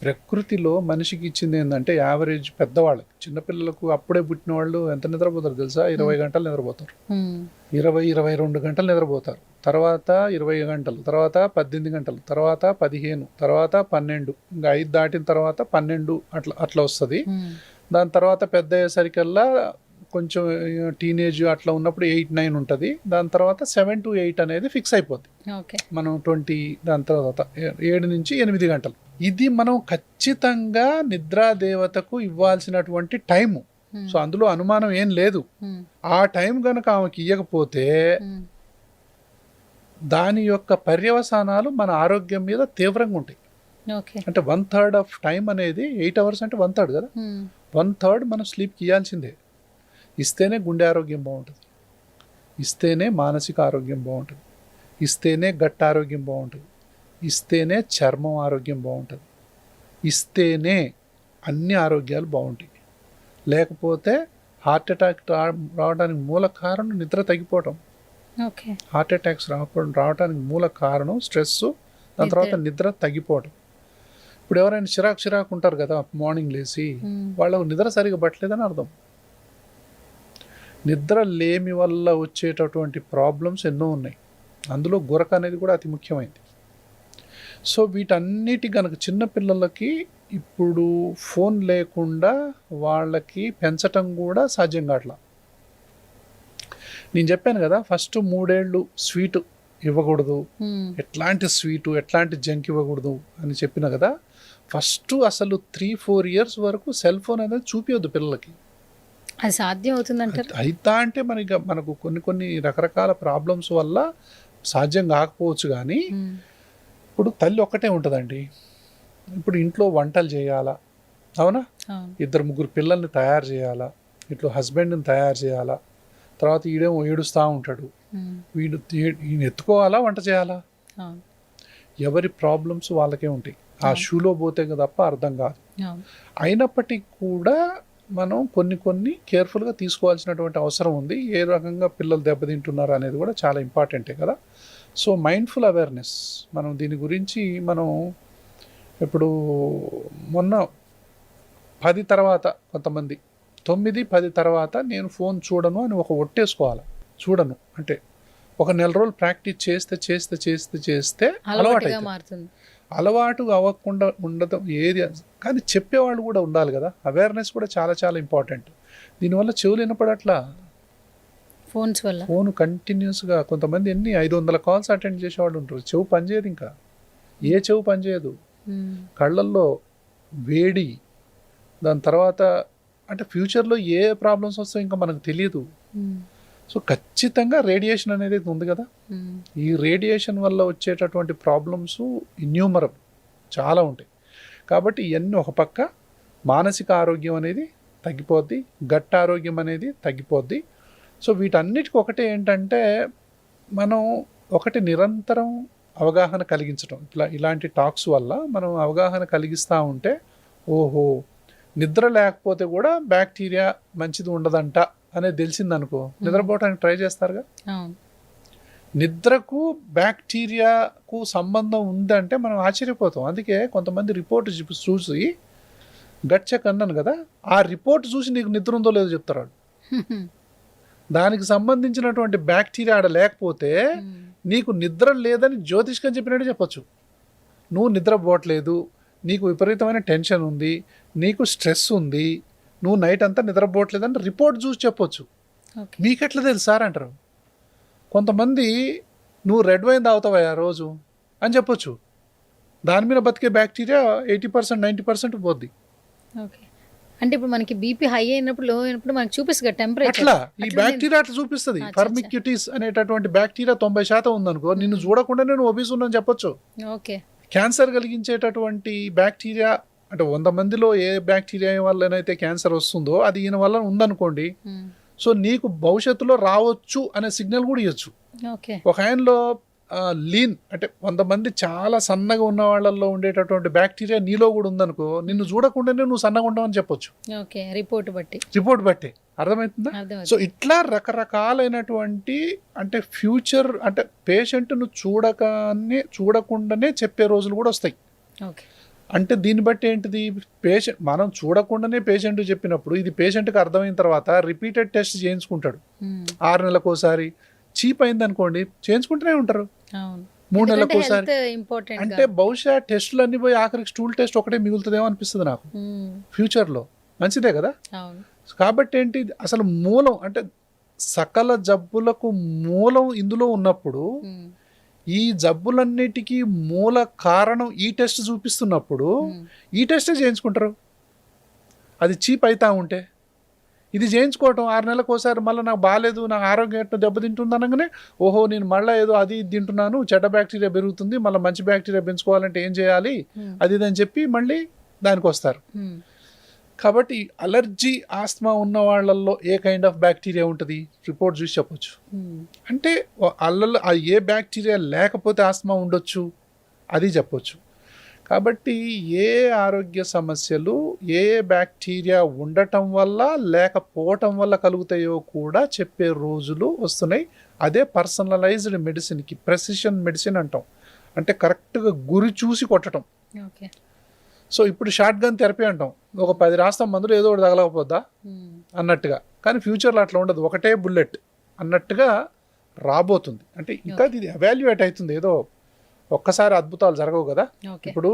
ప్రకృతిలో మనిషికి ఇచ్చింది ఏంటంటే యావరేజ్ పెద్దవాళ్ళకి, చిన్నపిల్లలకు అప్పుడే పుట్టిన వాళ్ళు ఎంత నిద్రపోతారు తెలుసా? 20 గంటలు నిద్రపోతారు, 22 గంటలు నిద్రపోతారు, తర్వాత 20 గంటలు, తర్వాత 18 గంటలు, తర్వాత 15, తర్వాత 12, ఇంకా 5 దాటిన తర్వాత 12 అట్లా వస్తుంది. దాని తర్వాత పెద్ద అయ్యేసరికల్లా కొంచెం టీనేజ్ అట్లా ఉన్నప్పుడు 8-9 ఉంటుంది. దాని తర్వాత 7 to 8 అనేది ఫిక్స్ అయిపోద్ది. మనం 20, దాని తర్వాత 7 నుంచి 8 గంటలు. ఇది మనం ఖచ్చితంగా నిద్రా దేవతకు ఇవ్వాల్సినటువంటి టైము. సో అందులో అనుమానం ఏం లేదు. ఆ టైం కనుక ఆమెకి ఇవ్వకపోతే దాని యొక్క పర్యవసానాలు మన ఆరోగ్యం మీద తీవ్రంగా ఉంటాయి. అంటే 1/3 ఆఫ్ టైం అనేది 8 hours అంటే 1/3 కదా, 1/3 మనం స్లీప్కి ఇవ్వాల్సిందే. ఇస్తేనే గుండె ఆరోగ్యం బాగుంటుంది, ఇస్తేనే మానసిక ఆరోగ్యం బాగుంటుంది, ఇస్తేనే గట్ ఆరోగ్యం బాగుంటుంది, ఇస్తేనే చర్మం ఆరోగ్యం బాగుంటుంది, ఇస్తేనే అన్ని ఆరోగ్యాలు బాగుంటాయి. లేకపోతే హార్ట్ అటాక్ రావడానికి మూల కారణం నిద్ర తగ్గిపోవటం. హార్ట్ అటాక్స్ రావడానికి మూల కారణం స్ట్రెస్, దాని తర్వాత నిద్ర తగ్గిపోవటం. ఇప్పుడు ఎవరైనా చిరాకు ఉంటారు కదా, మార్నింగ్ లేచి వాళ్ళకు నిద్ర సరిగా పట్టలేదని అర్థం. నిద్ర లేమి వల్ల వచ్చేటటువంటి ప్రాబ్లమ్స్ ఎన్నో ఉన్నాయి, అందులో గురక అనేది కూడా అతి ముఖ్యమైనది. సో వీటన్నిటి కనుక చిన్నపిల్లలకి ఇప్పుడు ఫోన్ లేకుండా వాళ్ళకి పెంచటం కూడా సాధ్యం కావట్లా. నేను చెప్పాను కదా, ఫస్ట్ 3 ఏళ్ళు స్వీట్ ఇవ్వకూడదు, ఎట్లాంటి స్వీటు ఎట్లాంటి జంక్ ఇవ్వకూడదు అని చెప్పిన కదా. ఫస్ట్ అసలు 3-4 years వరకు సెల్ ఫోన్ అనేది చూపించద్దు పిల్లలకి. అది సాధ్యం అవుతుందంటారు? అయితా అంటే మనకు కొన్ని రకరకాల ప్రాబ్లమ్స్ వల్ల సాధ్యం కాకపోవచ్చు. కానీ ఇప్పుడు తల్లి ఒక్కటే ఉంటుందండి. ఇప్పుడు ఇంట్లో వంటలు చేయాలా, అవునా, 2-3 పిల్లల్ని తయారు చేయాలా, ఇట్లా హస్బెండ్ని తయారు చేయాలా, తర్వాత ఈడేమో ఏడుస్తూ ఉంటాడు, ఈయన ఎత్తుకోవాలా, వంట చేయాలా. ఎవరి ప్రాబ్లమ్స్ వాళ్ళకే ఉంటాయి. ఆ షూలో పోతే తప్ప అర్థం కాదు. అయినప్పటికీ కూడా మనం కొన్ని కేర్ఫుల్గా తీసుకోవాల్సినటువంటి అవసరం ఉంది. ఏ రకంగా పిల్లలు దెబ్బతింటున్నారు అనేది కూడా చాలా ఇంపార్టెంటే కదా. సో మైండ్ఫుల్ అవేర్నెస్, మనం దీని గురించి మనం ఇప్పుడు మొన్న 10 తర్వాత కొంతమంది 9-10 తర్వాత నేను ఫోన్ చూడను అని ఒక ఒట్టేసుకోవాలి. చూడను అంటే ఒక నెల రోజులు ప్రాక్టీస్ చేస్తే అలవాటు అవ్వకుండా ఉండటం ఏది. కానీ చెప్పేవాళ్ళు కూడా ఉండాలి కదా, అవేర్నెస్ కూడా చాలా చాలా ఇంపార్టెంట్. దీనివల్ల చెవులు వినపడట్లా, ఫోన్ కంటిన్యూస్గా కొంతమంది 500 calls అటెండ్ చేసేవాళ్ళు ఉంటారు. చెవు పనిచేయదు, ఇంకా ఏ చెవు పనిచేయదు, కళ్ళల్లో వేడి, దాని తర్వాత అంటే ఫ్యూచర్లో ఏ ప్రాబ్లమ్స్ వస్తాయో ఇంకా మనకు తెలియదు. సో ఖచ్చితంగా రేడియేషన్ అనేది ఉంది కదా, ఈ రేడియేషన్ వల్ల వచ్చేటటువంటి ప్రాబ్లమ్స్ ఇన్యూమరబుల్ చాలా ఉంటాయి. కాబట్టి ఇవన్నీ ఒక పక్క మానసిక ఆరోగ్యం అనేది తగ్గిపోద్ది, గట్ ఆరోగ్యం అనేది తగ్గిపోద్ది. సో వీటన్నిటికి ఒకటే ఏంటంటే మనం నిరంతరం అవగాహన కలిగించడం. ఇలాంటి టాక్స్ వల్ల మనం అవగాహన కలిగిస్తూ ఉంటే ఓహో నిద్ర లేకపోతే కూడా బ్యాక్టీరియా మంచిది ఉండదంట అనేది తెలిసిందనుకో నిద్రపోవడానికి ట్రై చేస్తారుగా. నిద్రకు బ్యాక్టీరియాకు సంబంధం ఉందంటే మనం ఆశ్చర్యపోతాం. అందుకే కొంతమంది రిపోర్ట్ చూసి గట్ చెక్ అన్నాను కదా, ఆ రిపోర్ట్ చూసి నీకు నిద్ర ఉందో లేదో చెప్తారు. దానికి సంబంధించినటువంటి బ్యాక్టీరియా ఆడ లేకపోతే నీకు నిద్ర లేదని జ్యోతిష్కం చెప్పినట్టు చెప్పొచ్చు. నువ్వు నిద్రపోవట్లేదు, నీకు విపరీతమైన టెన్షన్ ఉంది, నీకు స్ట్రెస్ ఉంది, నువ్వు నైట్ అంతా నిద్రపోవట్లేదని రిపోర్ట్ చూసి చెప్పొచ్చు. మీకెట్లా తెలుసు సార్ అంటారు. కొంతమంది నువ్వు రెడ్ వైన్ తాగుతావా రోజు అని చెప్పొచ్చు. దాని మీద బతికే బ్యాక్టీరియా 80% 90% పోద్ది. అంటే ఇప్పుడు మనకి బీపీ హై అయినప్పుడు లో అయినప్పుడు మనకి చూపిస్తుంది టెంపరేచర్. అట్లా ఈ బ్యాక్టీరియా అట్లా చూపిస్తుంది. ఫర్మిక్యుటిస్ అనేటటువంటి బ్యాక్టీరియా 90% ఉందనుకో, నిన్ను చూడకుండానే నువ్వు ఒబీస్ ఉన్నాను చెప్పొచ్చు. ఓకే. క్యాన్సర్ కలిగించేటటువంటి బ్యాక్టీరియా అంటే 100 మందిలో ఏ బ్యాక్టీరియా వల్లనైతే క్యాన్సర్ వస్తుందో అది ఈయన వల్ల ఉందనుకోండి, సో నీకు భవిష్యత్తులో రావచ్చు అనే సిగ్నల్ కూడా ఇవ్వచ్చు. ఒక ఆయనలో లీన్ అంటే 100 మంది చాలా సన్నగా ఉన్న వాళ్ళల్లో ఉండేటటువంటి బ్యాక్టీరియా నీలో కూడా ఉందనుకో, నిన్ను చూడకుండానే నువ్వు సన్నగా ఉండవని చెప్పొచ్చు. రిపోర్ట్ బట్టి అర్థమవుతుందా? సో ఇట్లా రకరకాలైనటువంటి అంటే ఫ్యూచర్ అంటే పేషెంట్ను చూడకుండానే చెప్పే రోజులు కూడా వస్తాయి. అంటే దీన్ని బట్టి ఏంటిది, పేషెంట్ మనం చూడకుండానే పేషెంట్ చెప్పినప్పుడు ఇది పేషెంట్కి అర్థమైన తర్వాత రిపీటెడ్ టెస్ట్ చేయించుకుంటాడు. 6 నెలలకోసారి. చీప్ అయింది అనుకోండి చేయించుకుంటూనే ఉంటారు. 3 నెలలకోసారి. అంటే బహుశా టెస్టులు అన్ని పోయి ఆఖరికి స్టూల్ టెస్ట్ ఒకటే మిగులుతుందేమో అనిపిస్తుంది నాకు ఫ్యూచర్లో. మంచిదే కదా. కాబట్టి ఏంటి అసలు మూలం అంటే సకల జబ్బులకు మూలం ఇందులో ఉన్నప్పుడు ఈ జబ్బులన్నిటికీ మూల కారణం ఈ టెస్ట్ చూపిస్తున్నప్పుడు ఈ టెస్టే చేయించుకుంటారు. అది చీప్ అవుతా ఉంటే ఇది చేయించుకోవటం 6 నెలలకు ఒకసారి మళ్ళీ నాకు బాగాలేదు, నాకు ఆరోగ్యం ఎట్లా దెబ్బతింటుంది అనగానే ఓహో నేను మళ్ళీ ఏదో అది తింటున్నాను, చెడ్డ బ్యాక్టీరియా పెరుగుతుంది, మళ్ళీ మంచి బ్యాక్టీరియా పెంచుకోవాలంటే ఏం చేయాలి అది ఇదని చెప్పి మళ్ళీ దానికి వస్తారు. కాబట్టి అలర్జీ ఆస్మా ఉన్న వాళ్ళల్లో ఏ కైండ్ ఆఫ్ బ్యాక్టీరియా ఉంటుంది రిపోర్ట్ చూసి చెప్పొచ్చు. అంటే అల్లలో ఏ బ్యాక్టీరియా లేకపోతే ఆస్మా ఉండొచ్చు అది చెప్పొచ్చు. కాబట్టి ఏ ఆరోగ్య సమస్యలు ఏ బ్యాక్టీరియా ఉండటం వల్ల లేకపోవటం వల్ల కలుగుతాయో కూడా చెప్పే రోజులు వస్తున్నాయి. అదే పర్సనలైజ్డ్ మెడిసిన్కి ప్రెసిషన్ మెడిసిన్ అంటాం. అంటే కరెక్ట్గా గురి చూసి కొట్టడం. సో ఇప్పుడు షార్ట్ గన్ థెరపీ అంటాం. ఒక 10 రాస్తాం మందులు ఏదో ఒకటి తగలకపోద్దా అన్నట్టుగా. కానీ ఫ్యూచర్లో అట్లా ఉండదు, ఒకటే బుల్లెట్ అన్నట్టుగా రాబోతుంది. అంటే ఇంకా ఇది ఎవాల్యుయేట్ అవుతుంది. ఏదో ఒక్కసారి అద్భుతాలు జరగవు కదా. ఇప్పుడు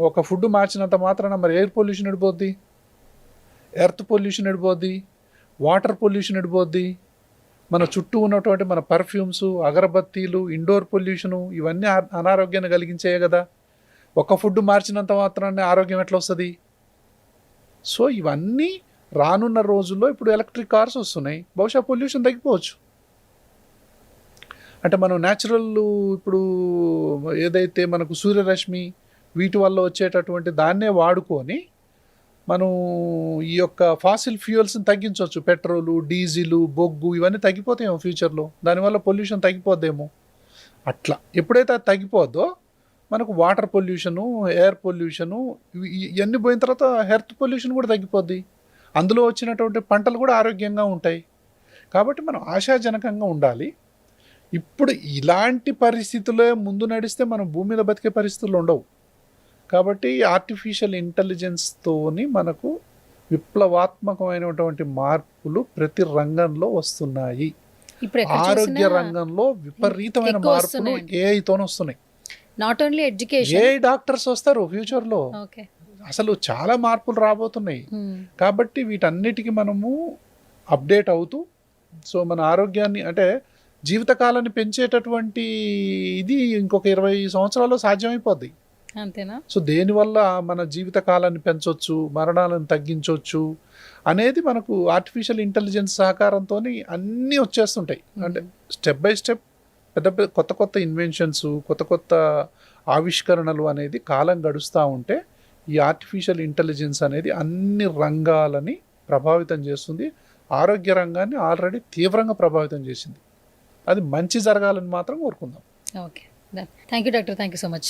ఒక ఫుడ్ మార్చినంత మాత్రాన మరి ఎయిర్ పొల్యూషన్ ఎడిపోద్ది, ఎర్త్ పొల్యూషన్ ఎడిపోద్ది, వాటర్ పొల్యూషన్ ఎడిపోద్ది, మన చుట్టూ ఉన్నటువంటి మన పర్ఫ్యూమ్స్, అగరబత్తీలు, ఇండోర్ పొల్యూషను ఇవన్నీ అనారోగ్యాన్ని కలిగించాయి కదా. ఒక ఫుడ్ మార్చినంత మాత్రాన్ని ఆరోగ్యం ఎట్లా వస్తుంది? సో ఇవన్నీ రానున్న రోజుల్లో ఇప్పుడు ఎలక్ట్రిక్ కార్స్ వస్తున్నాయి, బహుశా పొల్యూషన్ తగ్గిపోవచ్చు. అంటే మనం న్యాచురల్ ఇప్పుడు ఏదైతే మనకు సూర్యరశ్మి వీటి వల్ల వచ్చేటటువంటి దాన్నే వాడుకొని మనం ఈ యొక్క ఫాసిల్ ఫ్యూయల్స్ని తగ్గించవచ్చు. పెట్రోలు, డీజిలు, బొగ్గు ఇవన్నీ తగ్గిపోతాయేమో ఫ్యూచర్లో, దానివల్ల పొల్యూషన్ తగ్గిపోద్దేమో. అట్లా ఎప్పుడైతే అది తగ్గిపోద్దో మనకు వాటర్ పొల్యూషను, ఎయిర్ పొల్యూషను ఇవన్నీ పోయిన తర్వాత హెల్త్ పొల్యూషన్ కూడా తగ్గిపోద్ది. అందులో వచ్చినటువంటి పంటలు కూడా ఆరోగ్యంగా ఉంటాయి. కాబట్టి మనం ఆశాజనకంగా ఉండాలి. ఇప్పుడు ఇలాంటి పరిస్థితులే ముందు నడిస్తే మనం భూమి మీద బతికే పరిస్థితులు ఉండవు. కాబట్టి ఆర్టిఫిషియల్ ఇంటెలిజెన్స్తోని మనకు విప్లవాత్మకమైనటువంటి మార్పులు ప్రతి రంగంలో వస్తున్నాయి. ఆరోగ్య రంగంలో విపరీతమైన మార్పులు ఏఐతోనే వస్తున్నాయి. Not only education, A doctors వస్తారు ఫ్యూచర్లో. అసలు చాలా మార్పులు రాబోతున్నాయి. కాబట్టి వీటన్నిటికీ మనము అప్డేట్ అవుతూ సో మన ఆరోగ్యాన్ని అంటే జీవితకాలాన్ని పెంచేటటువంటి ఇది ఇంకొక 20 సంవత్సరాల్లో సాధ్యమైపోద్ది. అంతేనా? సో దేనివల్ల మన జీవితకాలాన్ని పెంచవచ్చు, మరణాలను తగ్గించవచ్చు అనేది మనకు ఆర్టిఫిషియల్ ఇంటెలిజెన్స్ సహకారంతో అన్నీ వచ్చేస్తుంటాయి. అంటే స్టెప్ బై స్టెప్ పెద్ద పెద్ద కొత్త కొత్త ఇన్వెన్షన్స్, కొత్త కొత్త ఆవిష్కరణలు అనేది కాలం గడుస్తూ ఉంటే ఈ ఆర్టిఫిషియల్ ఇంటెలిజెన్స్ అనేది అన్ని రంగాలని ప్రభావితం చేస్తుంది. ఆరోగ్య రంగాన్ని ఆల్రెడీ తీవ్రంగా ప్రభావితం చేసింది. అది మంచి జరగాలని మాత్రం కోరుకుందాం. Okay, thank you doctor, thank you so much.